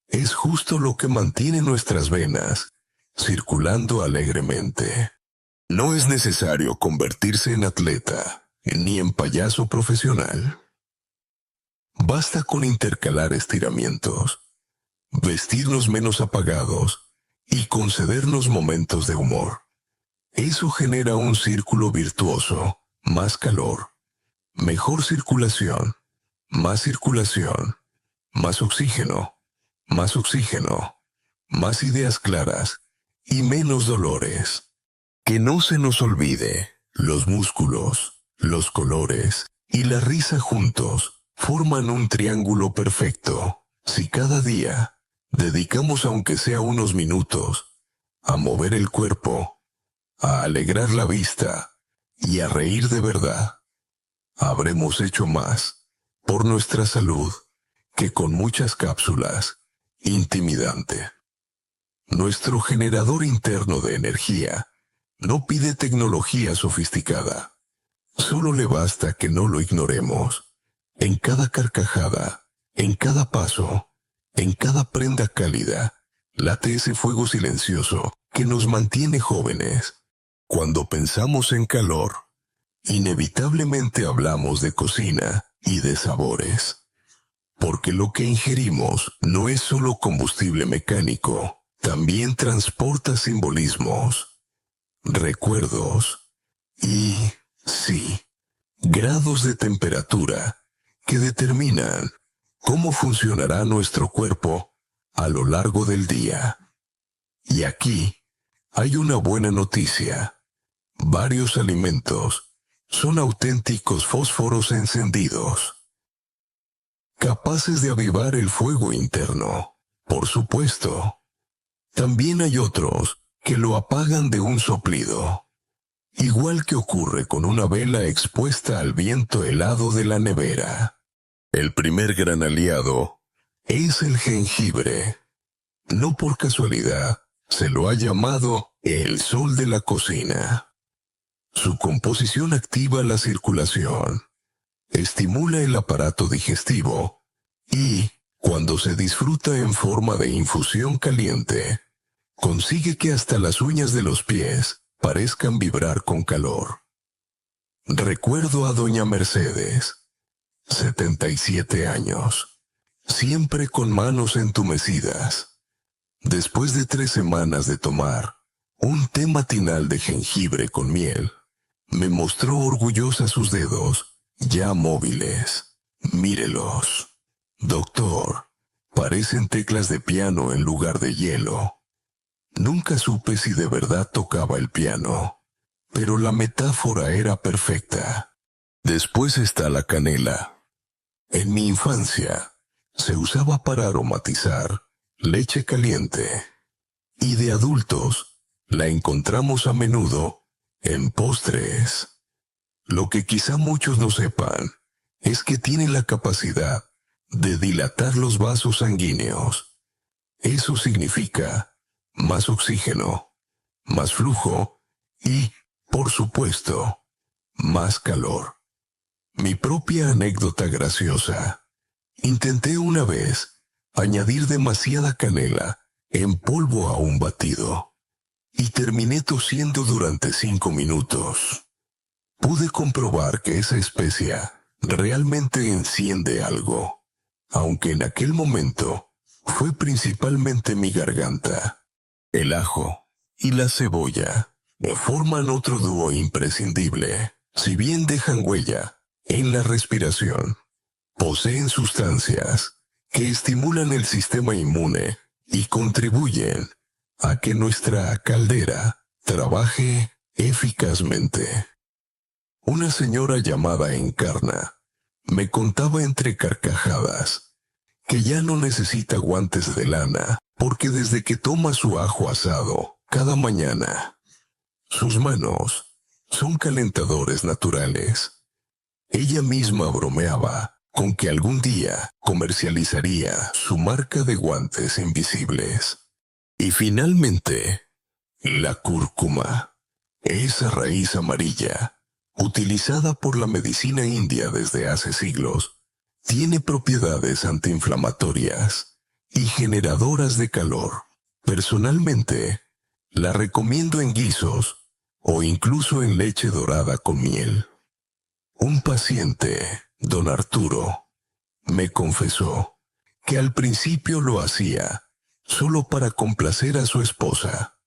es justo lo que mantiene nuestras venas circulando alegremente. No es necesario convertirse en atleta, ni en payaso profesional. Basta con intercalar estiramientos, vestirnos menos apagados y concedernos momentos de humor. Eso genera un círculo virtuoso: más calor, mejor circulación, más oxígeno, más ideas claras y menos dolores. Que no se nos olvide, los músculos, los colores y la risa juntos forman un triángulo perfecto. Si cada día dedicamos aunque sea unos minutos a mover el cuerpo, a alegrar la vista y a reír de verdad, habremos hecho más por nuestra salud que con muchas cápsulas. Intimidante. Nuestro generador interno de energía no pide tecnología sofisticada. Solo le basta que no lo ignoremos. En cada carcajada, en cada paso, en cada prenda cálida, late ese fuego silencioso que nos mantiene jóvenes. Cuando pensamos en calor, inevitablemente hablamos de cocina y de sabores. Porque lo que ingerimos no es solo combustible mecánico, también transporta simbolismos, recuerdos y, sí, grados de temperatura que determinan cómo funcionará nuestro cuerpo a lo largo del día. Y aquí hay una buena noticia. Varios alimentos son auténticos fósforos encendidos, capaces de avivar el fuego interno. Por supuesto, también hay otros que lo apagan de un soplido, igual que ocurre con una vela expuesta al viento helado de la nevera. El primer gran aliado es el jengibre. No por casualidad se lo ha llamado el sol de la cocina. Su composición activa la circulación, estimula el aparato digestivo y, cuando se disfruta en forma de infusión caliente, consigue que hasta las uñas de los pies parezcan vibrar con calor. Recuerdo a doña Mercedes, 77 años, siempre con manos entumecidas. Después de 3 semanas de tomar un té matinal de jengibre con miel, me mostró orgullosa sus dedos, ya móviles. Mírelos. Doctor, parecen teclas de piano en lugar de hielo. Nunca supe si de verdad tocaba el piano, pero la metáfora era perfecta. Después está la canela. En mi infancia, se usaba para aromatizar leche caliente. Y de adultos, la encontramos a menudo en postres. Lo que quizá muchos no sepan es que tiene la capacidad de dilatar los vasos sanguíneos. Eso significa más oxígeno, más flujo y, por supuesto, más calor. Mi propia anécdota graciosa. Intenté una vez añadir demasiada canela en polvo a un batido y terminé tosiendo durante 5 minutos. Pude comprobar que esa especia realmente enciende algo, aunque en aquel momento fue principalmente mi garganta. El ajo y la cebolla forman otro dúo imprescindible. Si bien dejan huella en la respiración, poseen sustancias que estimulan el sistema inmune y contribuyen a que nuestra caldera trabaje eficazmente. Una señora llamada Encarna me contaba entre carcajadas que ya no necesita guantes de lana porque desde que toma su ajo asado cada mañana, sus manos son calentadores naturales. Ella misma bromeaba con que algún día comercializaría su marca de guantes invisibles. Y finalmente, la cúrcuma, esa raíz amarilla, utilizada por la medicina india desde hace siglos, tiene propiedades antiinflamatorias y generadoras de calor. Personalmente, la recomiendo en guisos o incluso en leche dorada con miel. Un paciente, don Arturo, me confesó que al principio lo hacía solo para complacer a su esposa,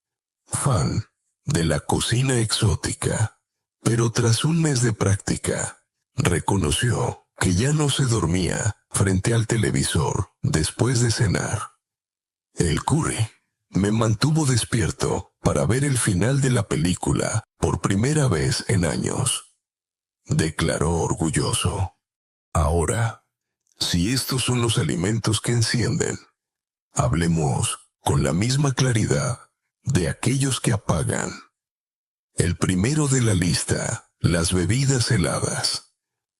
fan de la cocina exótica, pero tras un mes de práctica, reconoció que ya no se dormía frente al televisor después de cenar. El curry me mantuvo despierto para ver el final de la película por primera vez en años. Declaró orgulloso. Ahora, si estos son los alimentos que encienden, hablemos con la misma claridad de aquellos que apagan. El primero de la lista, las bebidas heladas.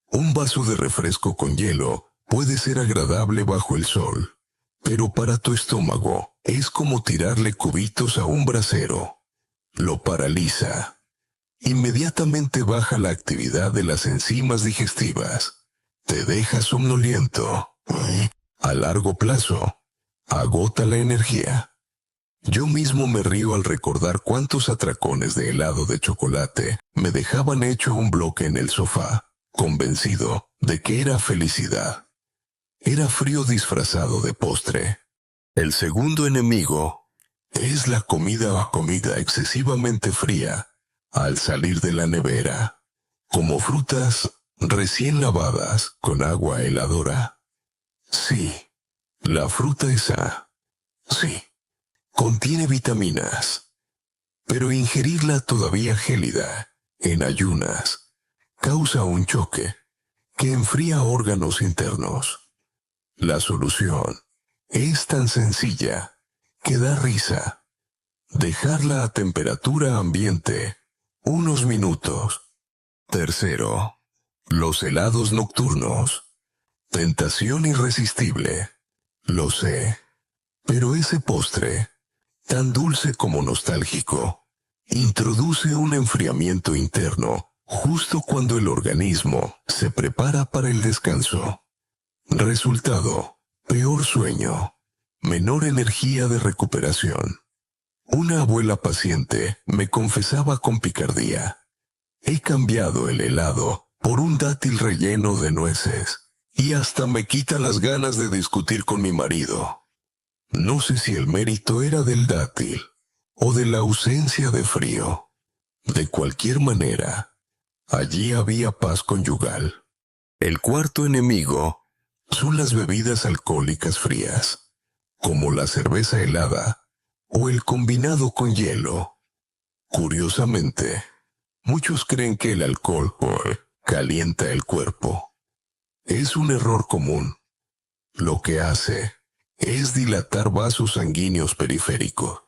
Un vaso de refresco con hielo puede ser agradable bajo el sol, pero para tu estómago es como tirarle cubitos a un brasero. Lo paraliza. Inmediatamente baja la actividad de las enzimas digestivas. Te deja somnoliento. A largo plazo, agota la energía. Yo mismo me río al recordar cuántos atracones de helado de chocolate me dejaban hecho un bloque en el sofá, convencido de que era felicidad. Era frío disfrazado de postre. El segundo enemigo es la comida excesivamente fría al salir de la nevera, como frutas recién lavadas con agua heladora. Sí, la fruta esa, sí, contiene vitaminas, pero ingerirla todavía gélida, en ayunas, causa un choque que enfría órganos internos. La solución es tan sencilla que da risa. Dejarla a temperatura ambiente unos minutos. Tercero, los helados nocturnos. Tentación irresistible. Lo sé, pero ese postre, tan dulce como nostálgico, introduce un enfriamiento interno justo cuando el organismo se prepara para el descanso. Resultado, peor sueño, menor energía de recuperación. Una abuela paciente me confesaba con picardía: he cambiado el helado por un dátil relleno de nueces, y hasta me quita las ganas de discutir con mi marido. No sé si el mérito era del dátil o de la ausencia de frío. De cualquier manera, allí había paz conyugal. El cuarto enemigo son las bebidas alcohólicas frías, como la cerveza helada o el combinado con hielo. Curiosamente, muchos creen que el alcohol calienta el cuerpo. Es un error común. Lo que hace es dilatar vasos sanguíneos periféricos,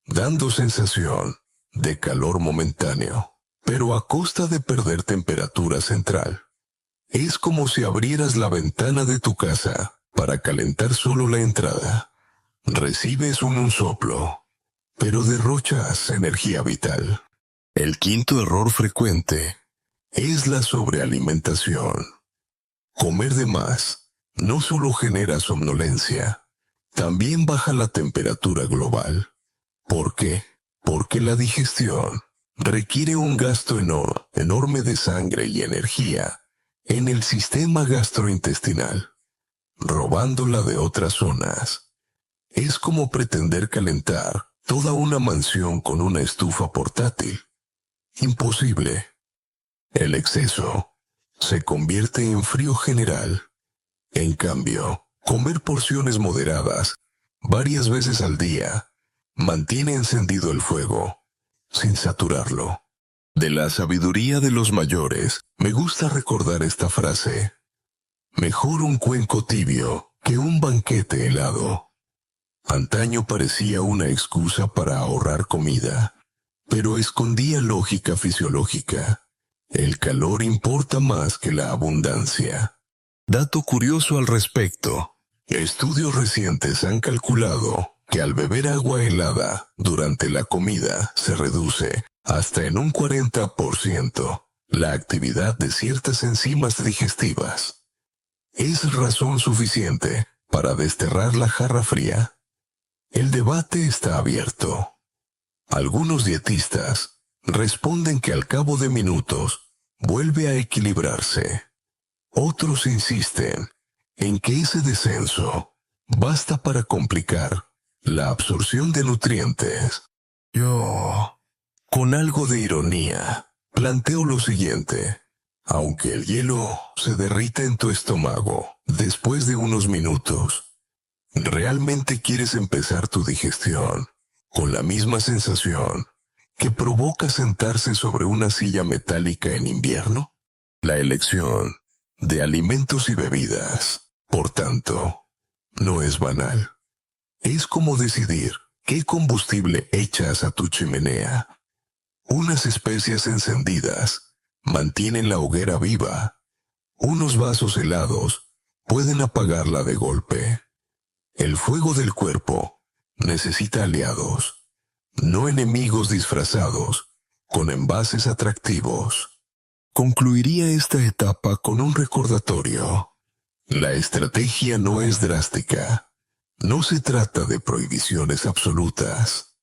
dando sensación de calor momentáneo, pero a costa de perder temperatura central. Es como si abrieras la ventana de tu casa para calentar solo la entrada. Recibes un soplo, pero derrochas energía vital. El quinto error frecuente es la sobrealimentación. Comer de más no solo genera somnolencia, también baja la temperatura global. ¿Por qué? Porque la digestión requiere un gasto enorme de sangre y energía en el sistema gastrointestinal, robándola de otras zonas. Es como pretender calentar toda una mansión con una estufa portátil. Imposible. El exceso se convierte en frío general. En cambio, comer porciones moderadas varias veces al día mantiene encendido el fuego, sin saturarlo. De la sabiduría de los mayores, me gusta recordar esta frase: mejor un cuenco tibio que un banquete helado. Antaño parecía una excusa para ahorrar comida, pero escondía lógica fisiológica. El calor importa más que la abundancia. Dato curioso al respecto: estudios recientes han calculado que al beber agua helada durante la comida se reduce hasta en un 40% la actividad de ciertas enzimas digestivas. ¿Es razón suficiente para desterrar la jarra fría? El debate está abierto. Algunos dietistas responden que al cabo de minutos vuelve a equilibrarse. Otros insisten en que ese descenso basta para complicar la absorción de nutrientes. Yo, con algo de ironía, planteo lo siguiente: aunque el hielo se derrita en tu estómago después de unos minutos, ¿realmente quieres empezar tu digestión con la misma sensación que provoca sentarse sobre una silla metálica en invierno? La elección de alimentos y bebidas, por tanto, no es banal. Es como decidir qué combustible echas a tu chimenea. Unas especias encendidas mantienen la hoguera viva. Unos vasos helados pueden apagarla de golpe. El fuego del cuerpo necesita aliados, no enemigos disfrazados con envases atractivos. Concluiría esta etapa con un recordatorio. La estrategia no es drástica. No se trata de prohibiciones absolutas.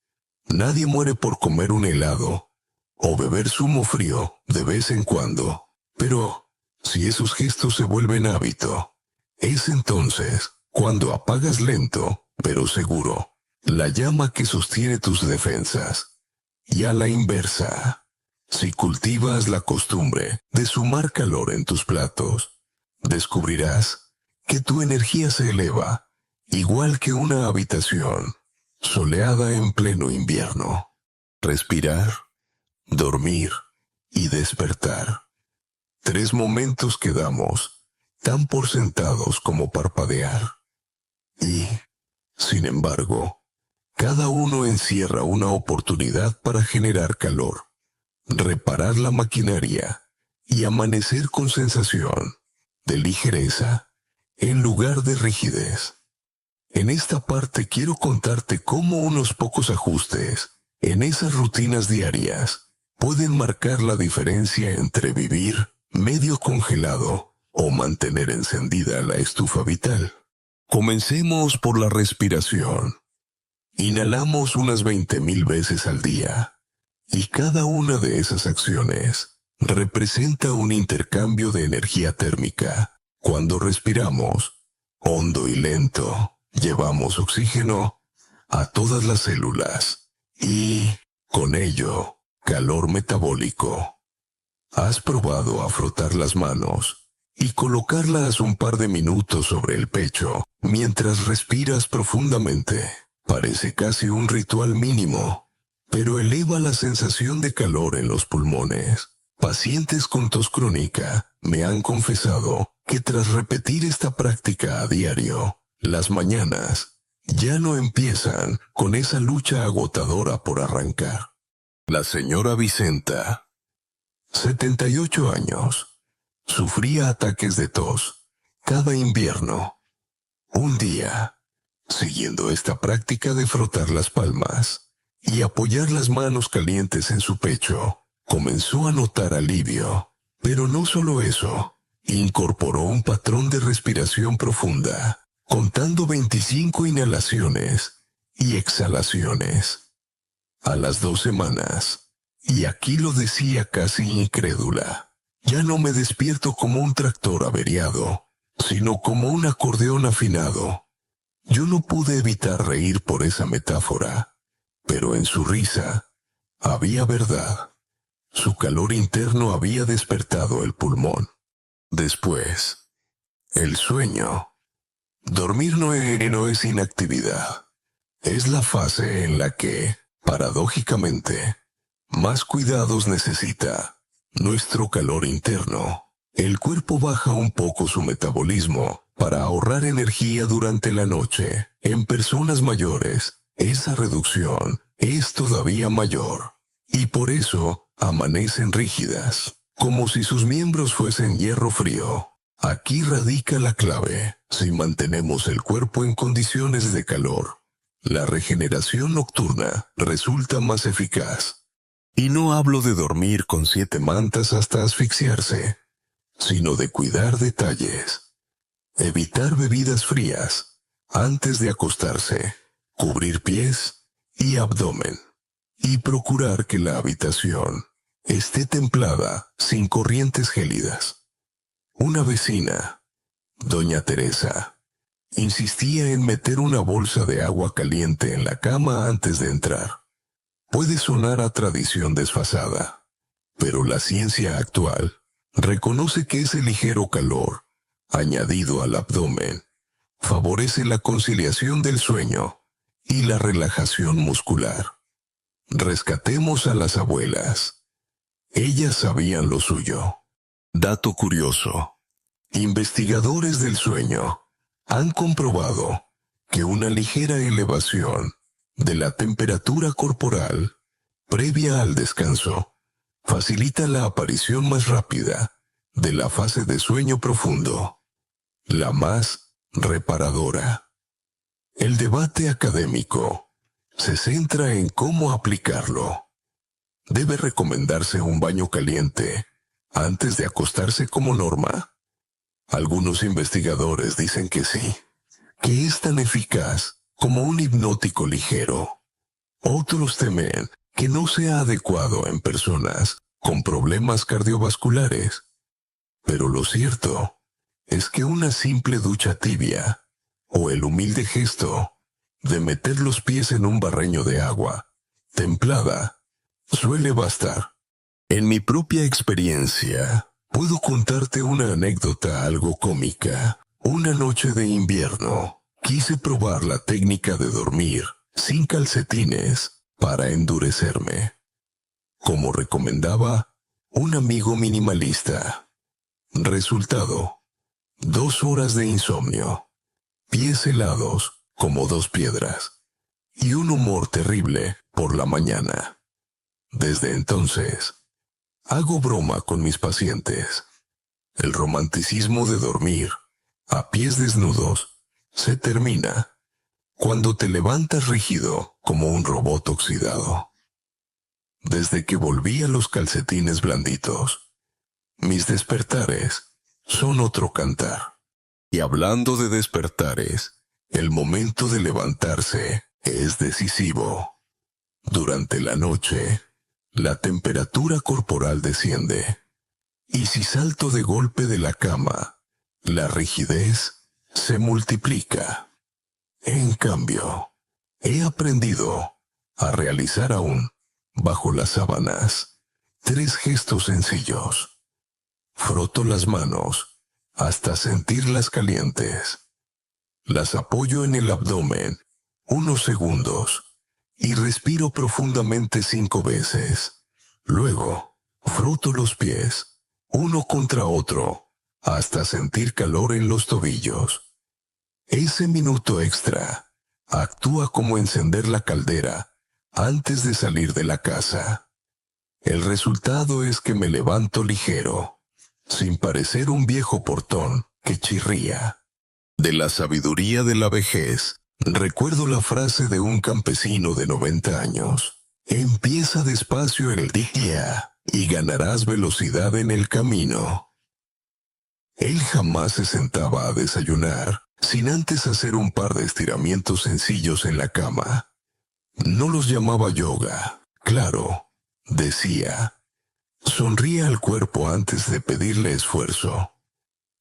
Nadie muere por comer un helado o beber zumo frío de vez en cuando. Pero, si esos gestos se vuelven hábito, es entonces cuando apagas lento, pero seguro, la llama que sostiene tus defensas. Y a la inversa, si cultivas la costumbre de sumar calor en tus platos, descubrirás que tu energía se eleva, igual que una habitación soleada en pleno invierno. Respirar, dormir y despertar. 3 momentos que damos tan por sentados como parpadear. Y, sin embargo, cada uno encierra una oportunidad para generar calor, reparar la maquinaria y amanecer con sensación de ligereza en lugar de rigidez. En esta parte quiero contarte cómo unos pocos ajustes en esas rutinas diarias pueden marcar la diferencia entre vivir medio congelado o mantener encendida la estufa vital. Comencemos por la respiración. Inhalamos unas 20,000 veces al día, y cada una de esas acciones representa un intercambio de energía térmica. Cuando respiramos, hondo y lento, llevamos oxígeno a todas las células y, con ello, calor metabólico. ¿Has probado a frotar las manos y colocarlas un par de minutos sobre el pecho mientras respiras profundamente? Parece casi un ritual mínimo, pero eleva la sensación de calor en los pulmones. Pacientes con tos crónica me han confesado que tras repetir esta práctica a diario, las mañanas ya no empiezan con esa lucha agotadora por arrancar. La señora Vicenta, 78 años, sufría ataques de tos cada invierno. Un día, siguiendo esta práctica de frotar las palmas y apoyar las manos calientes en su pecho, comenzó a notar alivio. Pero no solo eso, incorporó un patrón de respiración profunda, contando 25 inhalaciones y exhalaciones. A las 2 semanas, y aquí lo decía casi incrédula, ya no me despierto como un tractor averiado, sino como un acordeón afinado. Yo no pude evitar reír por esa metáfora, pero en su risa había verdad. Su calor interno había despertado el pulmón. Después, el sueño. Dormir no es inactividad. Es la fase en la que, paradójicamente, más cuidados necesita nuestro calor interno. El cuerpo baja un poco su metabolismo para ahorrar energía durante la noche. En personas mayores, esa reducción es todavía mayor. Y por eso amanecen rígidas, como si sus miembros fuesen hierro frío. Aquí radica la clave. Si mantenemos el cuerpo en condiciones de calor, la regeneración nocturna resulta más eficaz. Y no hablo de dormir con 7 mantas hasta asfixiarse, sino de cuidar detalles. Evitar bebidas frías antes de acostarse, cubrir pies y abdomen, y procurar que la habitación esté templada sin corrientes gélidas. Una vecina, doña Teresa, insistía en meter una bolsa de agua caliente en la cama antes de entrar. Puede sonar a tradición desfasada, pero la ciencia actual reconoce que ese ligero calor, añadido al abdomen, favorece la conciliación del sueño y la relajación muscular. Rescatemos a las abuelas. Ellas sabían lo suyo. Dato curioso. Investigadores del sueño han comprobado que una ligera elevación de la temperatura corporal previa al descanso facilita la aparición más rápida de la fase de sueño profundo, la más reparadora. El debate académico se centra en cómo aplicarlo. ¿Debe recomendarse un baño caliente antes de acostarse como norma? Algunos investigadores dicen que sí, que es tan eficaz como un hipnótico ligero. Otros temen que no sea adecuado en personas con problemas cardiovasculares. Pero lo cierto es que una simple ducha tibia o el humilde gesto de meter los pies en un barreño de agua templada suele bastar. En mi propia experiencia, puedo contarte una anécdota algo cómica. Una noche de invierno, quise probar la técnica de dormir sin calcetines para endurecerme, como recomendaba un amigo minimalista. Resultado: 2 horas de insomnio, pies helados como 2 piedras, y un humor terrible por la mañana. Desde entonces, hago broma con mis pacientes. El romanticismo de dormir a pies desnudos se termina cuando te levantas rígido como un robot oxidado. Desde que volví a los calcetines blanditos, mis despertares son otro cantar. Y hablando de despertares, el momento de levantarse es decisivo. Durante la noche, la temperatura corporal desciende, y si salto de golpe de la cama, la rigidez se multiplica. En cambio, he aprendido a realizar aún, bajo las sábanas, 3 gestos sencillos. Froto las manos hasta sentirlas calientes. Las apoyo en el abdomen unos segundos y respiro profundamente 5 veces. Luego, froto los pies, uno contra otro, hasta sentir calor en los tobillos. Ese minuto extra actúa como encender la caldera antes de salir de la casa. El resultado es que me levanto ligero, sin parecer un viejo portón que chirría. De la sabiduría de la vejez, recuerdo la frase de un campesino de 90 años. Empieza despacio el día y ganarás velocidad en el camino. Él jamás se sentaba a desayunar sin antes hacer un par de estiramientos sencillos en la cama. No los llamaba yoga, claro, decía. Sonríe al cuerpo antes de pedirle esfuerzo.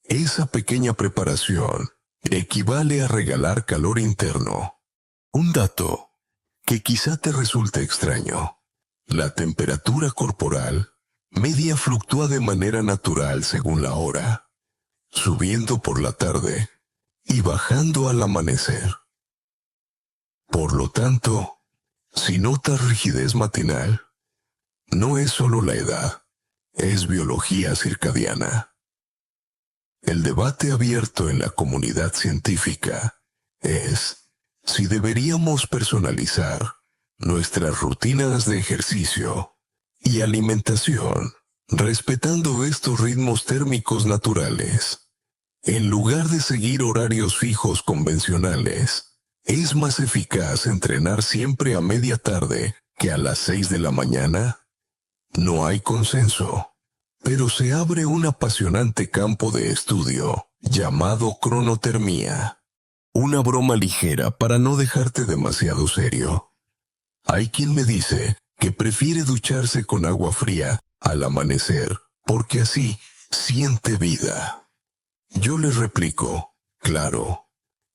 Esa pequeña preparación equivale a regalar calor interno. Un dato que quizá te resulte extraño. La temperatura corporal media fluctúa de manera natural según la hora, subiendo por la tarde y bajando al amanecer. Por lo tanto, si notas rigidez matinal, no es solo la edad, es biología circadiana. El debate abierto en la comunidad científica es si deberíamos personalizar nuestras rutinas de ejercicio y alimentación, respetando estos ritmos térmicos naturales. En lugar de seguir horarios fijos convencionales, ¿es más eficaz entrenar siempre a media tarde que a las 6 de la mañana? No hay consenso, pero se abre un apasionante campo de estudio llamado cronotermia. Una broma ligera para no dejarte demasiado serio. Hay quien me dice que prefiere ducharse con agua fría al amanecer, porque así siente vida. Yo les replico, claro,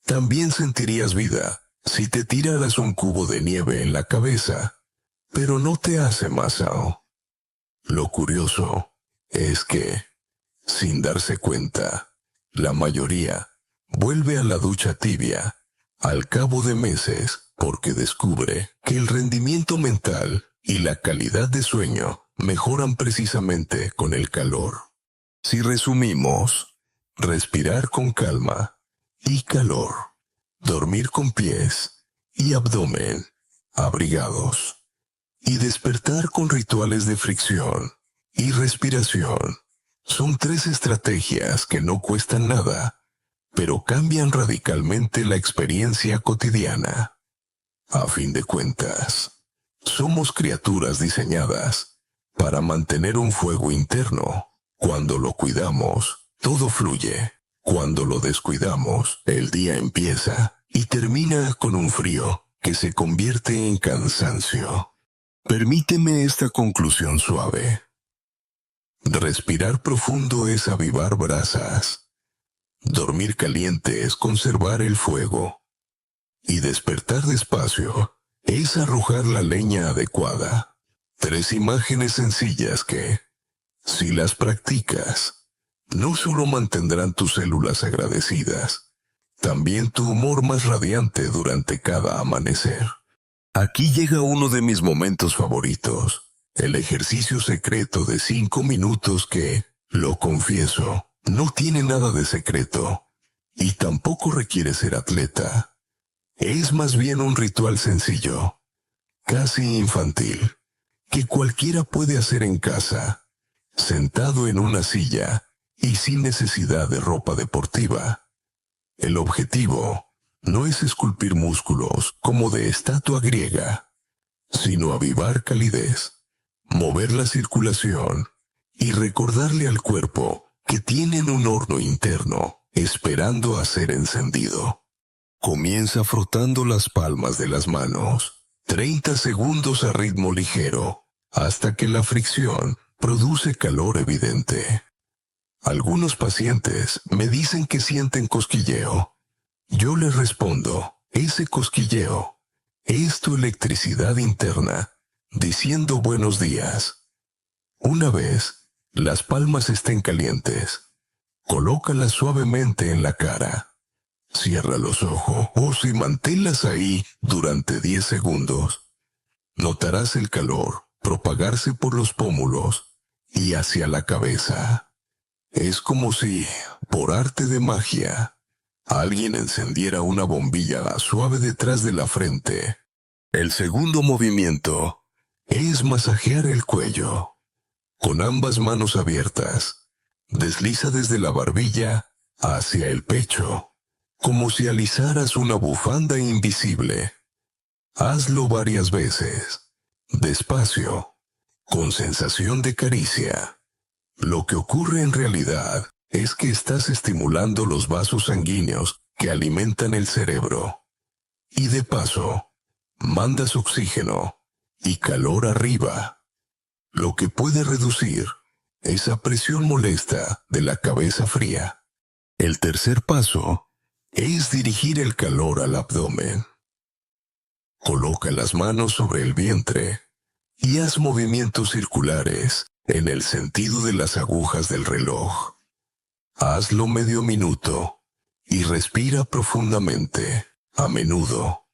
también sentirías vida si te tiraras un cubo de nieve en la cabeza, pero no te hace más ao. Lo curioso es que, sin darse cuenta, la mayoría vuelve a la ducha tibia Al cabo de meses, porque descubre que el rendimiento mental y la calidad de sueño mejoran precisamente con el calor. Si resumimos, respirar con calma y calor, dormir con pies y abdomen abrigados, y despertar con rituales de fricción y respiración, son 3 estrategias que no cuestan nada, pero cambian radicalmente la experiencia cotidiana. A fin de cuentas, somos criaturas diseñadas para mantener un fuego interno. Cuando lo cuidamos, todo fluye. Cuando lo descuidamos, el día empieza y termina con un frío que se convierte en cansancio. Permíteme esta conclusión suave. Respirar profundo es avivar brasas. Dormir caliente es conservar el fuego. Y despertar despacio es arrojar la leña adecuada. 3 imágenes sencillas que, si las practicas, no solo mantendrán tus células agradecidas, también tu humor más radiante durante cada amanecer. Aquí llega uno de mis momentos favoritos, el ejercicio secreto de 5 minutos que, lo confieso, no tiene nada de secreto, y tampoco requiere ser atleta. Es más bien un ritual sencillo, casi infantil, que cualquiera puede hacer en casa, sentado en una silla y sin necesidad de ropa deportiva. El objetivo no es esculpir músculos como de estatua griega, sino avivar calidez, mover la circulación y recordarle al cuerpo que tienen un horno interno esperando a ser encendido. Comienza frotando las palmas de las manos, 30 segundos a ritmo ligero, hasta que la fricción produce calor evidente. Algunos pacientes me dicen que sienten cosquilleo. Yo les respondo, ese cosquilleo es tu electricidad interna diciendo buenos días. Una vez las palmas estén calientes, colócalas suavemente en la cara. Cierra los ojos y manténlas ahí durante 10 segundos. Notarás el calor propagarse por los pómulos y hacia la cabeza. Es como si, por arte de magia, alguien encendiera una bombilla suave detrás de la frente. El segundo movimiento es masajear el cuello. Con ambas manos abiertas, desliza desde la barbilla hacia el pecho, como si alisaras una bufanda invisible. Hazlo varias veces, despacio, con sensación de caricia. Lo que ocurre en realidad es que estás estimulando los vasos sanguíneos que alimentan el cerebro. Y de paso, mandas oxígeno y calor arriba, lo que puede reducir esa presión molesta de la cabeza fría. El tercer paso es dirigir el calor al abdomen. Coloca las manos sobre el vientre y haz movimientos circulares en el sentido de las agujas del reloj. Hazlo medio minuto y respira profundamente. A menudo,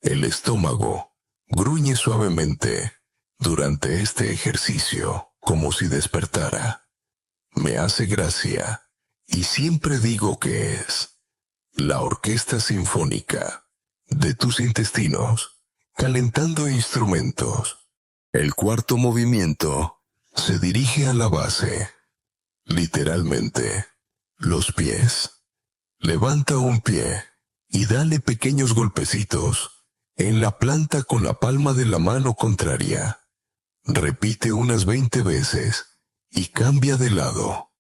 el estómago gruñe suavemente durante este ejercicio, como si despertara. Me hace gracia, y siempre digo que es la orquesta sinfónica de tus intestinos, calentando instrumentos. El cuarto movimiento se dirige a la base, literalmente, los pies. Levanta un pie y dale pequeños golpecitos en la planta con la palma de la mano contraria. Repite unas 20 veces y cambia de lado.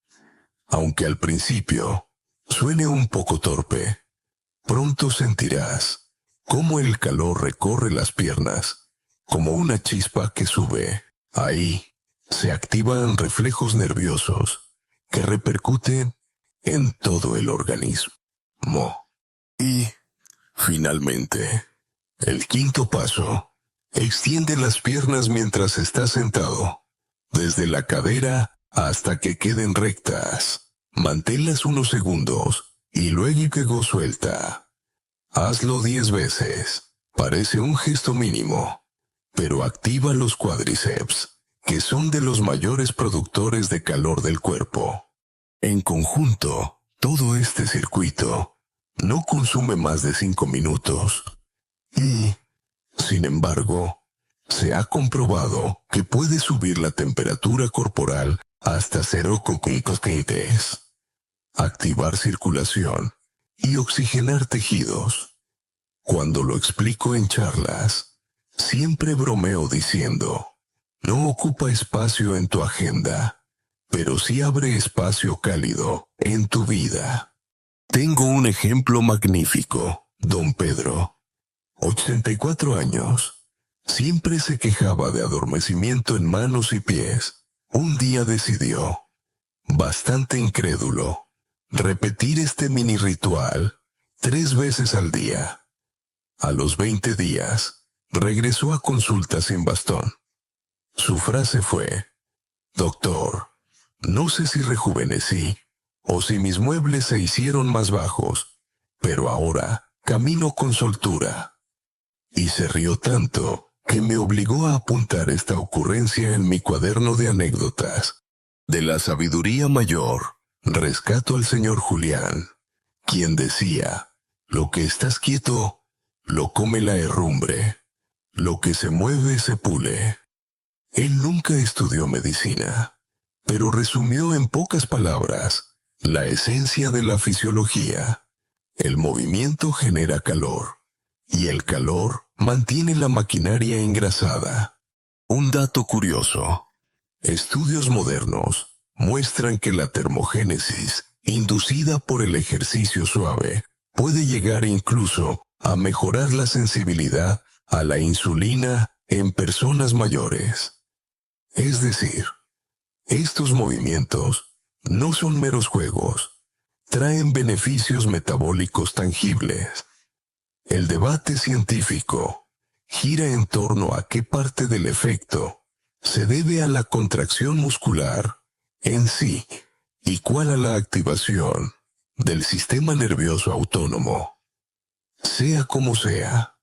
Aunque al principio suene un poco torpe, pronto sentirás cómo el calor recorre las piernas, como una chispa que sube. Ahí se activan reflejos nerviosos que repercuten en todo el organismo. Y, finalmente, el quinto paso, extiende las piernas mientras estás sentado, desde la cadera hasta que queden rectas. Manténlas unos segundos y luego suelta. Hazlo 10 veces. Parece un gesto mínimo, pero activa los cuádriceps, que son de los mayores productores de calor del cuerpo. En conjunto, todo este circuito no consume más de 5 minutos. Y, sin embargo, se ha comprobado que puede subir la temperatura corporal hasta 0,5 activar circulación y oxigenar tejidos. Cuando lo explico en charlas, siempre bromeo diciendo, no ocupa espacio en tu agenda, pero sí abre espacio cálido en tu vida. Tengo un ejemplo magnífico, don Pedro. 84 años. Siempre se quejaba de adormecimiento en manos y pies. Un día decidió, bastante incrédulo, repetir este mini ritual 3 veces al día. A los 20 días, regresó a consulta sin bastón. Su frase fue, doctor, no sé si rejuvenecí o si mis muebles se hicieron más bajos, pero ahora camino con soltura. Y se rió tanto que me obligó a apuntar esta ocurrencia en mi cuaderno de anécdotas. De la sabiduría mayor, rescato al señor Julián, quien decía, lo que estás quieto, lo come la herrumbre, lo que se mueve se pule. Él nunca estudió medicina, pero resumió en pocas palabras la esencia de la fisiología. El movimiento genera calor, y el calor mantiene la maquinaria engrasada. Un dato curioso. Estudios modernos muestran que la termogénesis, inducida por el ejercicio suave, puede llegar incluso a mejorar la sensibilidad a la insulina en personas mayores. Es decir, estos movimientos no son meros juegos, traen beneficios metabólicos tangibles. El debate científico gira en torno a qué parte del efecto se debe a la contracción muscular en sí y cuál a la activación del sistema nervioso autónomo. Sea como sea,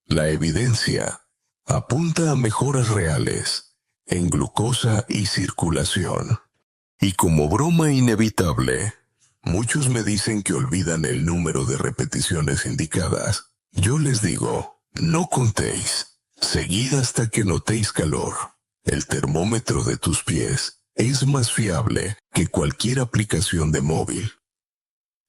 la evidencia apunta a mejoras reales en glucosa y circulación. Y como broma inevitable, muchos me dicen que olvidan el número de repeticiones indicadas. Yo les digo, no contéis, seguid hasta que notéis calor. El termómetro de tus pies es más fiable que cualquier aplicación de móvil.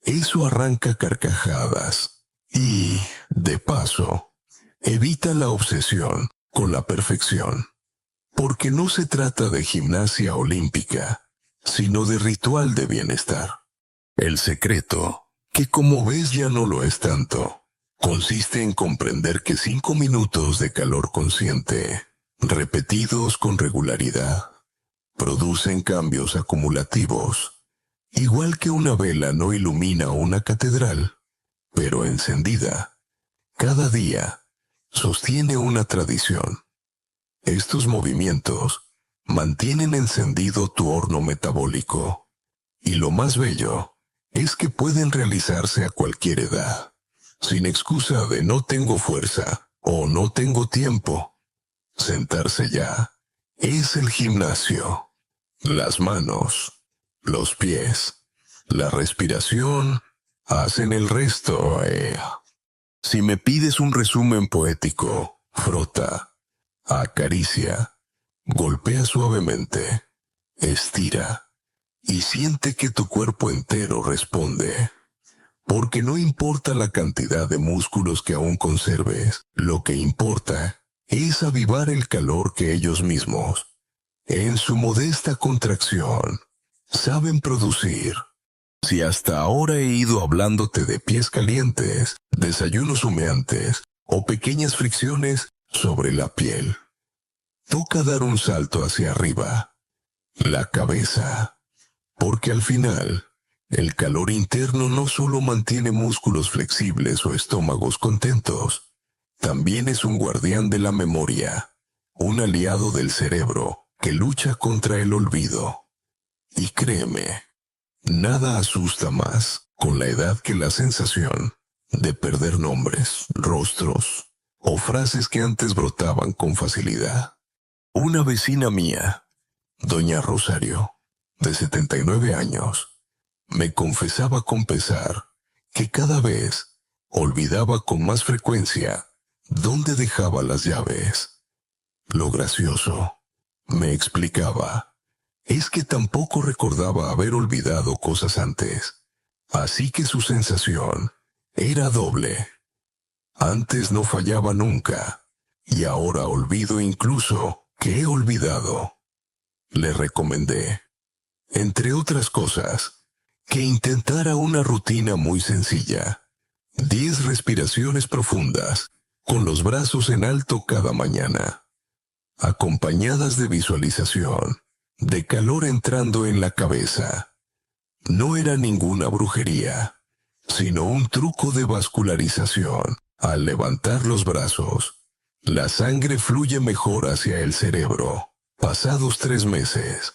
Eso arranca carcajadas y, de paso, evita la obsesión con la perfección. Porque no se trata de gimnasia olímpica, sino de ritual de bienestar. El secreto, que como ves ya no lo es tanto, consiste en comprender que 5 minutos de calor consciente, repetidos con regularidad, producen cambios acumulativos. Igual que una vela no ilumina una catedral, pero encendida, cada día, sostiene una tradición. Estos movimientos mantienen encendido tu horno metabólico. Y lo más bello es que pueden realizarse a cualquier edad, sin excusa de no tengo fuerza o no tengo tiempo. Sentarse ya es el gimnasio. Las manos, los pies, la respiración hacen el resto. Si me pides un resumen poético, frota, acaricia, golpea suavemente, estira y siente que tu cuerpo entero responde. Porque no importa la cantidad de músculos que aún conserves, lo que importa es avivar el calor que ellos mismos, en su modesta contracción, saben producir. Si hasta ahora he ido hablándote de pies calientes, desayunos humeantes o pequeñas fricciones sobre la piel, toca dar un salto hacia arriba, la cabeza, porque al final, el calor interno no solo mantiene músculos flexibles o estómagos contentos, también es un guardián de la memoria, un aliado del cerebro que lucha contra el olvido. Y créeme, nada asusta más con la edad que la sensación de perder nombres, rostros o frases que antes brotaban con facilidad. Una vecina mía, doña Rosario, de 79 años, me confesaba con pesar que cada vez olvidaba con más frecuencia dónde dejaba las llaves. Lo gracioso, me explicaba, es que tampoco recordaba haber olvidado cosas antes, así que su sensación era doble. Antes no fallaba nunca, y ahora olvido incluso que he olvidado. Le recomendé, entre otras cosas, que intentara una rutina muy sencilla. 10 respiraciones profundas, con los brazos en alto cada mañana, acompañadas de visualización, de calor entrando en la cabeza. No era ninguna brujería, sino un truco de vascularización. Al levantar los brazos, la sangre fluye mejor hacia el cerebro. Pasados 3 meses,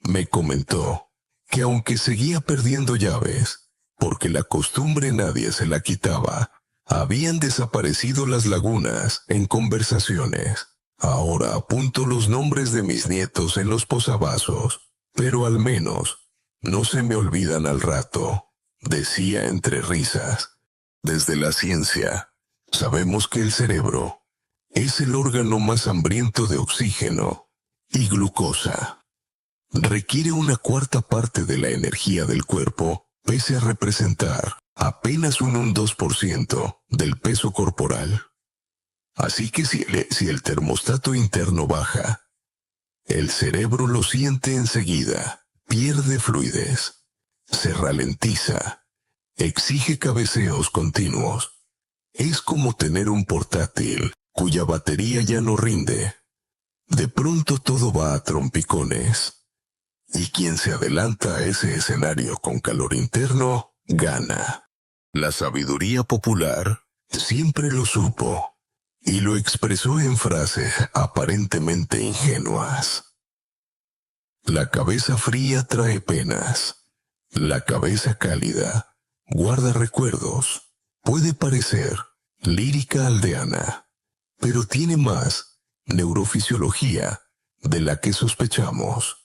me comentó que aunque seguía perdiendo llaves, porque la costumbre nadie se la quitaba, habían desaparecido las lagunas en conversaciones. Ahora apunto los nombres de mis nietos en los posavasos, pero al menos no se me olvidan al rato, decía entre risas. Desde la ciencia, sabemos que el cerebro es el órgano más hambriento de oxígeno y glucosa. Requiere una cuarta parte de la energía del cuerpo, pese a representar apenas un 2% del peso corporal. Así que si el termostato interno baja, el cerebro lo siente enseguida, pierde fluidez, se ralentiza, exige cabeceos continuos. Es como tener un portátil cuya batería ya no rinde. De pronto todo va a trompicones. Y quien se adelanta a ese escenario con calor interno, gana. La sabiduría popular siempre lo supo y lo expresó en frases aparentemente ingenuas. La cabeza fría trae penas. La cabeza cálida guarda recuerdos. Puede parecer lírica aldeana, pero tiene más neurofisiología de la que sospechamos.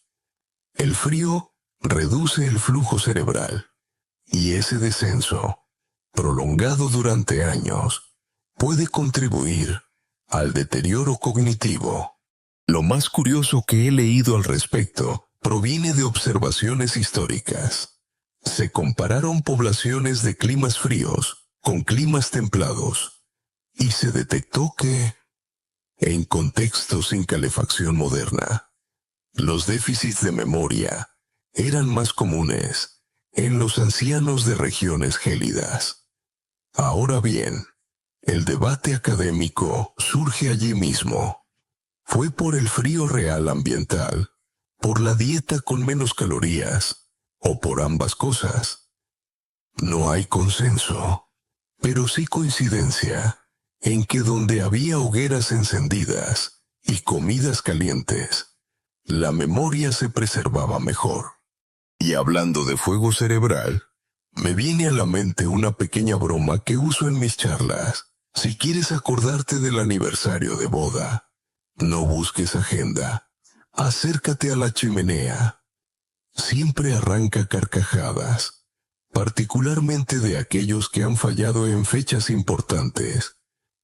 El frío reduce el flujo cerebral, y ese descenso, prolongado durante años, puede contribuir al deterioro cognitivo. Lo más curioso que he leído al respecto proviene de observaciones históricas. Se compararon poblaciones de climas fríos con climas templados, y se detectó que, en contextos sin calefacción moderna, los déficits de memoria eran más comunes en los ancianos de regiones gélidas. Ahora bien, el debate académico surge allí mismo. ¿Fue por el frío real ambiental, por la dieta con menos calorías, o por ambas cosas? No hay consenso, pero sí coincidencia en que donde había hogueras encendidas y comidas calientes, la memoria se preservaba mejor. Y hablando de fuego cerebral, me viene a la mente una pequeña broma que uso en mis charlas. Si quieres acordarte del aniversario de boda, no busques agenda. Acércate a la chimenea. Siempre arranca carcajadas, particularmente de aquellos que han fallado en fechas importantes.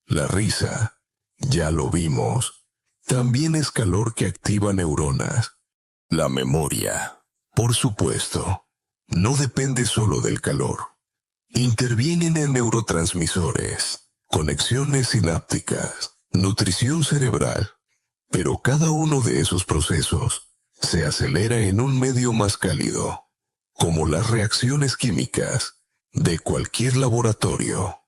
La risa, ya lo vimos, también es calor que activa neuronas. La memoria, por supuesto, no depende solo del calor. Intervienen en neurotransmisores, conexiones sinápticas, nutrición cerebral, pero cada uno de esos procesos se acelera en un medio más cálido, como las reacciones químicas de cualquier laboratorio.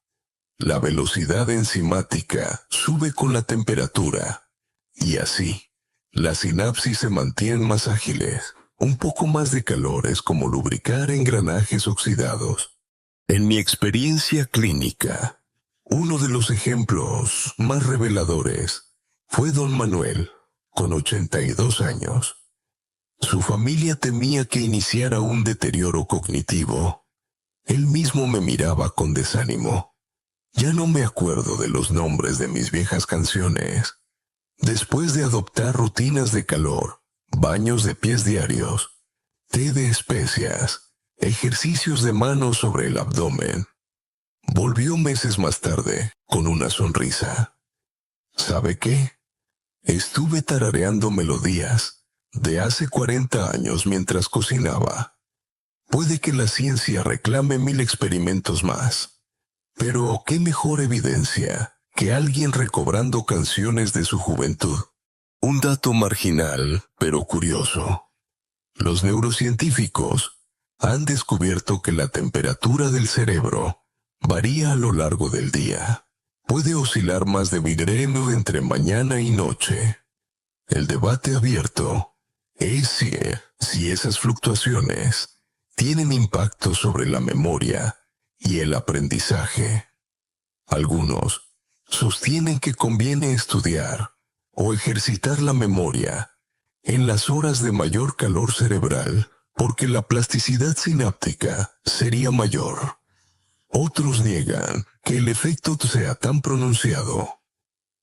La velocidad enzimática sube con la temperatura, y así, las sinapsis se mantienen más ágiles. Un poco más de calor es como lubricar engranajes oxidados. En mi experiencia clínica, uno de los ejemplos más reveladores fue don Manuel, con 82 años. Su familia temía que iniciara un deterioro cognitivo. Él mismo me miraba con desánimo, Ya no me acuerdo de los nombres de mis viejas canciones. Después de adoptar rutinas de calor, baños de pies diarios, té de especias, ejercicios de manos sobre el abdomen, volvió meses más tarde con una sonrisa. ¿Sabe qué? Estuve tarareando melodías de hace 40 años mientras cocinaba. Puede que la ciencia reclame 1000 experimentos más, pero qué mejor evidencia que alguien recobrando canciones de su juventud. Un dato marginal, pero curioso. Los neurocientíficos han descubierto que la temperatura del cerebro varía a lo largo del día. Puede oscilar más de migreno entre mañana y noche. El debate abierto es si esas fluctuaciones tienen impacto sobre la memoria y el aprendizaje. Algunos sostienen que conviene estudiar o ejercitar la memoria en las horas de mayor calor cerebral porque la plasticidad sináptica sería mayor. Otros niegan que el efecto sea tan pronunciado.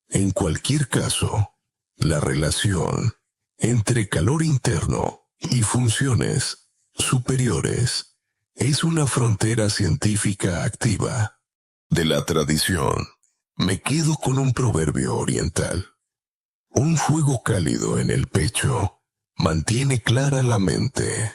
En cualquier caso, la relación entre calor interno y funciones superiores es una frontera científica activa. De la tradición, me quedo con un proverbio oriental. Un fuego cálido en el pecho mantiene clara la mente.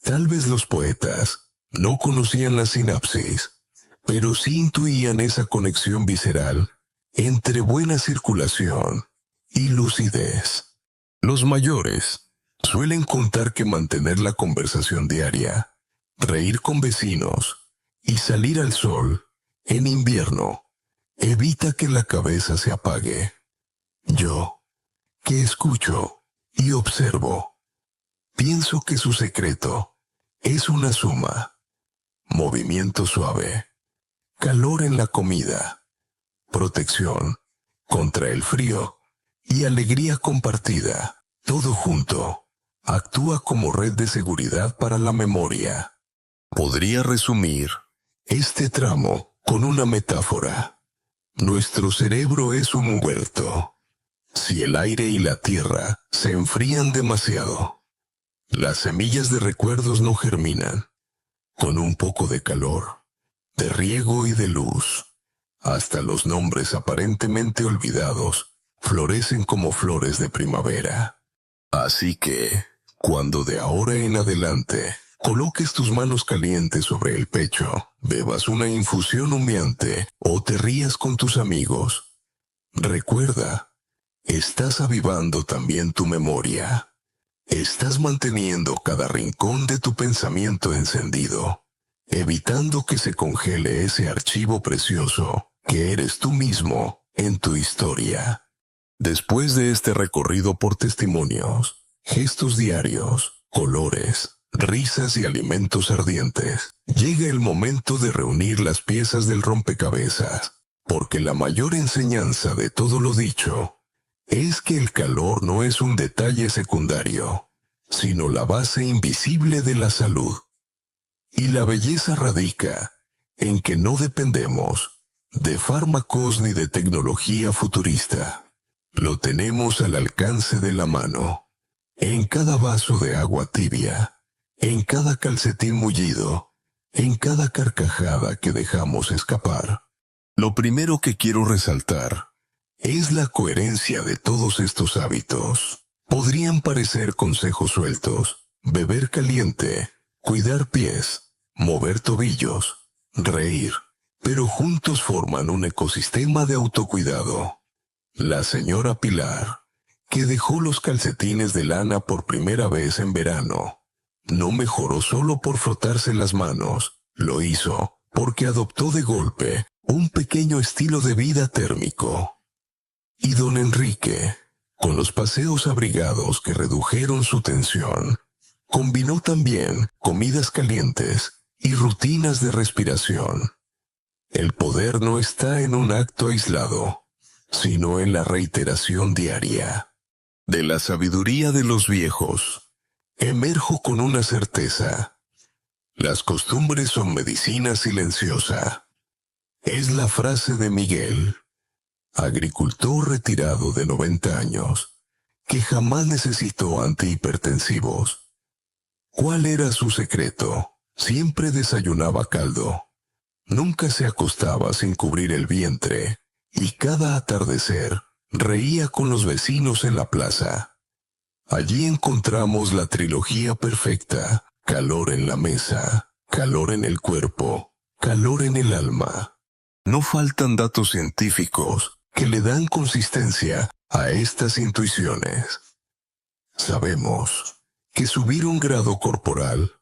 Tal vez los poetas no conocían la sinapsis, pero sí intuían esa conexión visceral entre buena circulación y lucidez. Los mayores suelen contar que mantener la conversación diaria, reír con vecinos y salir al sol en invierno evita que la cabeza se apague. Yo, que escucho y observo, pienso que su secreto es una suma: movimiento suave, calor en la comida, protección contra el frío y alegría compartida. Todo junto actúa como red de seguridad para la memoria. Podría resumir este tramo con una metáfora. Nuestro cerebro es un huerto. Si el aire y la tierra se enfrían demasiado, las semillas de recuerdos no germinan. Con un poco de calor, de riego y de luz, hasta los nombres aparentemente olvidados florecen como flores de primavera. Así que, cuando de ahora en adelante coloques tus manos calientes sobre el pecho, bebas una infusión humeante o te rías con tus amigos, recuerda, estás avivando también tu memoria. Estás manteniendo cada rincón de tu pensamiento encendido, evitando que se congele ese archivo precioso que eres tú mismo en tu historia. Después de este recorrido por testimonios, gestos diarios, colores, risas y alimentos ardientes, llega el momento de reunir las piezas del rompecabezas, porque la mayor enseñanza de todo lo dicho es que el calor no es un detalle secundario, sino la base invisible de la salud. Y la belleza radica en que no dependemos de fármacos ni de tecnología futurista. Lo tenemos al alcance de la mano, en cada vaso de agua tibia, en cada calcetín mullido, en cada carcajada que dejamos escapar. Lo primero que quiero resaltar es la coherencia de todos estos hábitos. Podrían parecer consejos sueltos: beber caliente, cuidar pies, mover tobillos, reír, pero juntos forman un ecosistema de autocuidado. La señora Pilar, que dejó los calcetines de lana por primera vez en verano, no mejoró solo por frotarse las manos, lo hizo porque adoptó de golpe un pequeño estilo de vida térmico. Y don Enrique, con los paseos abrigados que redujeron su tensión, combinó también comidas calientes y rutinas de respiración. El poder no está en un acto aislado, sino en la reiteración diaria. De la sabiduría de los viejos, emerjo con una certeza: las costumbres son medicina silenciosa. Es la frase de Miguel, agricultor retirado de 90 años, que jamás necesitó antihipertensivos. ¿Cuál era su secreto? Siempre desayunaba caldo. Nunca se acostaba sin cubrir el vientre, y cada atardecer reía con los vecinos en la plaza. Allí encontramos la trilogía perfecta: calor en la mesa, calor en el cuerpo, calor en el alma. No faltan datos científicos que le dan consistencia a estas intuiciones. Sabemos que subir un grado corporal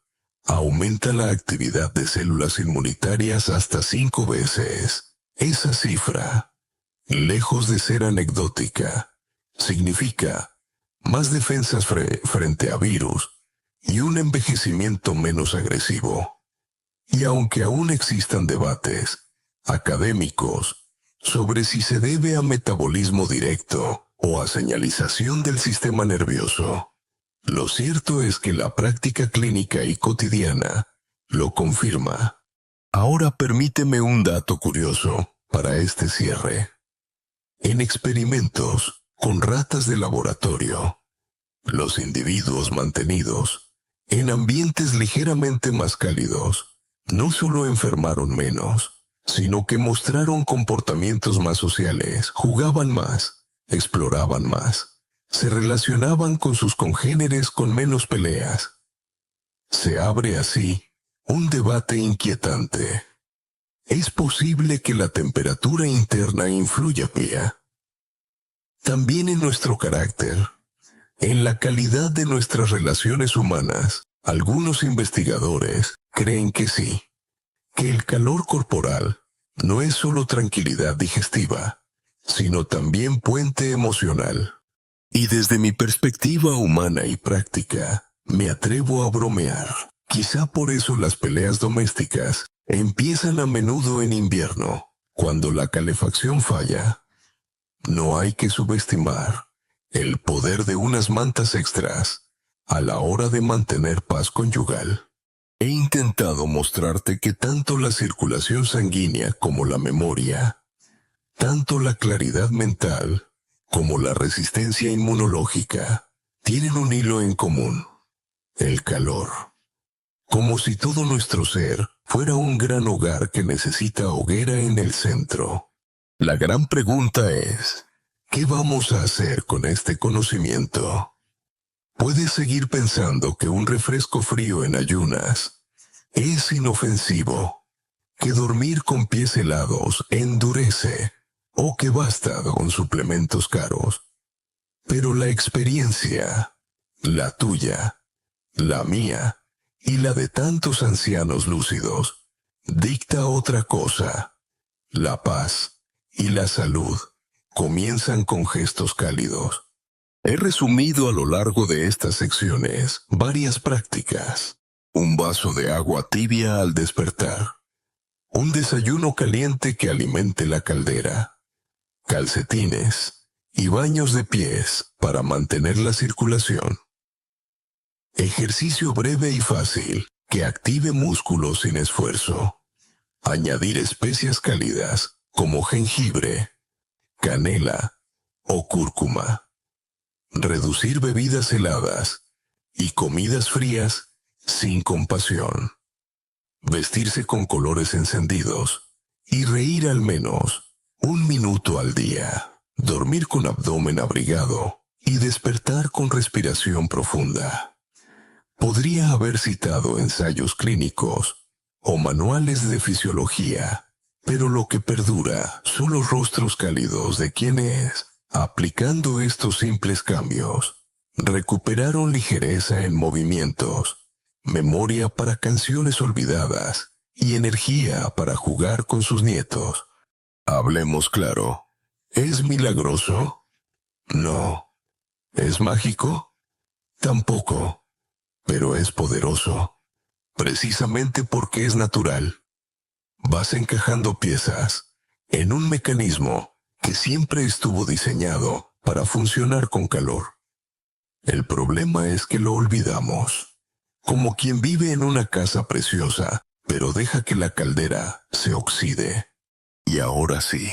aumenta la actividad de células inmunitarias hasta 5 veces. Esa cifra, lejos de ser anecdótica, significa más defensas frente a virus y un envejecimiento menos agresivo. Y aunque aún existan debates académicos sobre si se debe a metabolismo directo o a señalización del sistema nervioso, lo cierto es que la práctica clínica y cotidiana lo confirma. Ahora permíteme un dato curioso para este cierre. En experimentos con ratas de laboratorio, los individuos mantenidos en ambientes ligeramente más cálidos no solo enfermaron menos, sino que mostraron comportamientos más sociales, jugaban más, exploraban más, se relacionaban con sus congéneres con menos peleas. Se abre así un debate inquietante. ¿Es posible que la temperatura interna influya, Pía? También en nuestro carácter, en la calidad de nuestras relaciones humanas. Algunos investigadores creen que sí, que el calor corporal no es solo tranquilidad digestiva, sino también puente emocional. Y desde mi perspectiva humana y práctica, me atrevo a bromear. Quizá por eso las peleas domésticas empiezan a menudo en invierno, cuando la calefacción falla. No hay que subestimar el poder de unas mantas extras a la hora de mantener paz conyugal. He intentado mostrarte que tanto la circulación sanguínea como la memoria, tanto la claridad mental como la resistencia inmunológica, tienen un hilo en común: el calor. Como si todo nuestro ser fuera un gran hogar que necesita hoguera en el centro. La gran pregunta es, ¿qué vamos a hacer con este conocimiento? Puedes seguir pensando que un refresco frío en ayunas es inofensivo, que dormir con pies helados endurece, o que basta con suplementos caros. Pero la experiencia, la tuya, la mía y la de tantos ancianos lúcidos, dicta otra cosa. La paz y la salud comienzan con gestos cálidos. He resumido a lo largo de estas secciones varias prácticas: un vaso de agua tibia al despertar, un desayuno caliente que alimente la caldera, calcetines y baños de pies para mantener la circulación, ejercicio breve y fácil que active músculos sin esfuerzo, añadir especias cálidas como jengibre, canela o cúrcuma, reducir bebidas heladas y comidas frías sin compasión, vestirse con colores encendidos y reír al menos 1 minuto al día, dormir con abdomen abrigado y despertar con respiración profunda. Podría haber citado ensayos clínicos o manuales de fisiología, pero lo que perdura son los rostros cálidos de quienes, aplicando estos simples cambios, recuperaron ligereza en movimientos, memoria para canciones olvidadas y energía para jugar con sus nietos. Hablemos claro. ¿Es milagroso? No. ¿Es mágico? Tampoco. Pero es poderoso, precisamente porque es natural. Vas encajando piezas en un mecanismo que siempre estuvo diseñado para funcionar con calor. El problema es que lo olvidamos, como quien vive en una casa preciosa, pero deja que la caldera se oxide. Y ahora sí,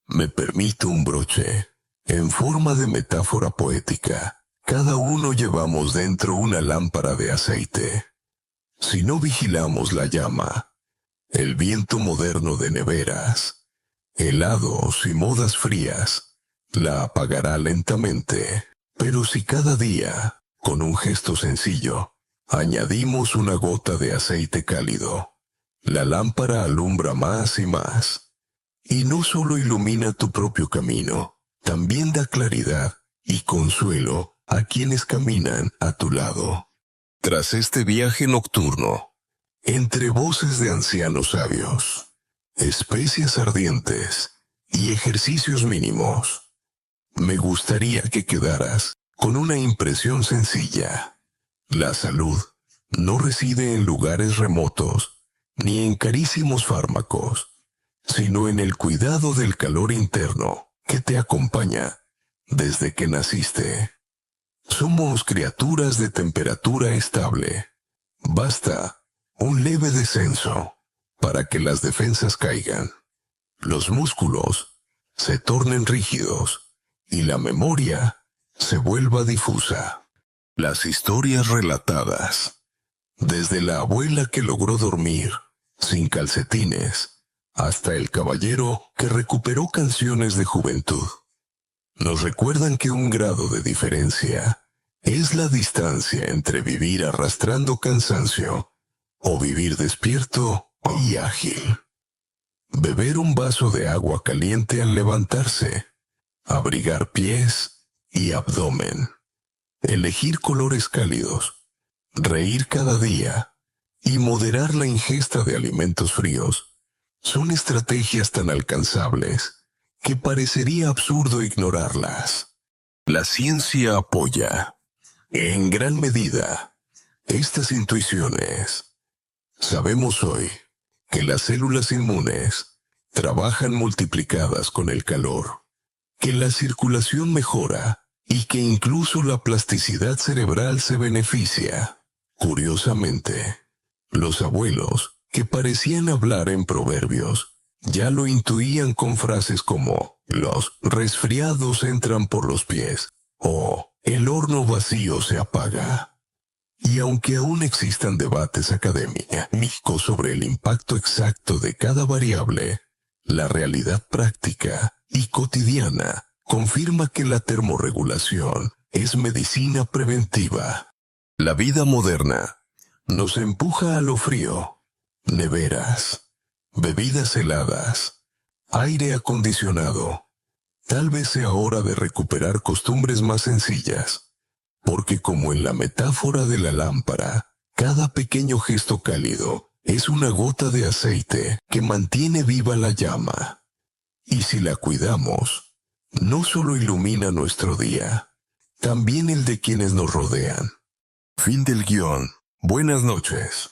me permito un broche. En forma de metáfora poética, cada uno llevamos dentro una lámpara de aceite. Si no vigilamos la llama, el viento moderno de neveras, helados y modas frías, la apagará lentamente. Pero si cada día, con un gesto sencillo, añadimos una gota de aceite cálido, la lámpara alumbra más y más. Y no solo ilumina tu propio camino, también da claridad y consuelo a quienes caminan a tu lado. Tras este viaje nocturno, entre voces de ancianos sabios, especias ardientes y ejercicios mínimos, me gustaría que quedaras con una impresión sencilla. La salud no reside en lugares remotos ni en carísimos fármacos, sino en el cuidado del calor interno que te acompaña desde que naciste. Somos criaturas de temperatura estable. Basta un leve descenso para que las defensas caigan, los músculos se tornen rígidos y la memoria se vuelva difusa. Las historias relatadas, desde la abuela que logró dormir sin calcetines, hasta el caballero que recuperó canciones de juventud, nos recuerdan que un grado de diferencia es la distancia entre vivir arrastrando cansancio o vivir despierto y ágil. Beber un vaso de agua caliente al levantarse, abrigar pies y abdomen, elegir colores cálidos, reír cada día y moderar la ingesta de alimentos fríos son estrategias tan alcanzables que parecería absurdo ignorarlas. La ciencia apoya, en gran medida, estas intuiciones. Sabemos hoy que las células inmunes trabajan multiplicadas con el calor, que la circulación mejora y que incluso la plasticidad cerebral se beneficia. Curiosamente, los abuelos, que parecían hablar en proverbios, ya lo intuían con frases como «los resfriados entran por los pies» o «el horno vacío se apaga». Y aunque aún existan debates académicos sobre el impacto exacto de cada variable, la realidad práctica y cotidiana confirma que la termorregulación es medicina preventiva. La vida moderna nos empuja a lo frío. Neveras, bebidas heladas, aire acondicionado. Tal vez sea hora de recuperar costumbres más sencillas, porque como en la metáfora de la lámpara, cada pequeño gesto cálido es una gota de aceite que mantiene viva la llama. Y si la cuidamos, no solo ilumina nuestro día, también el de quienes nos rodean. Fin del guión. Buenas noches.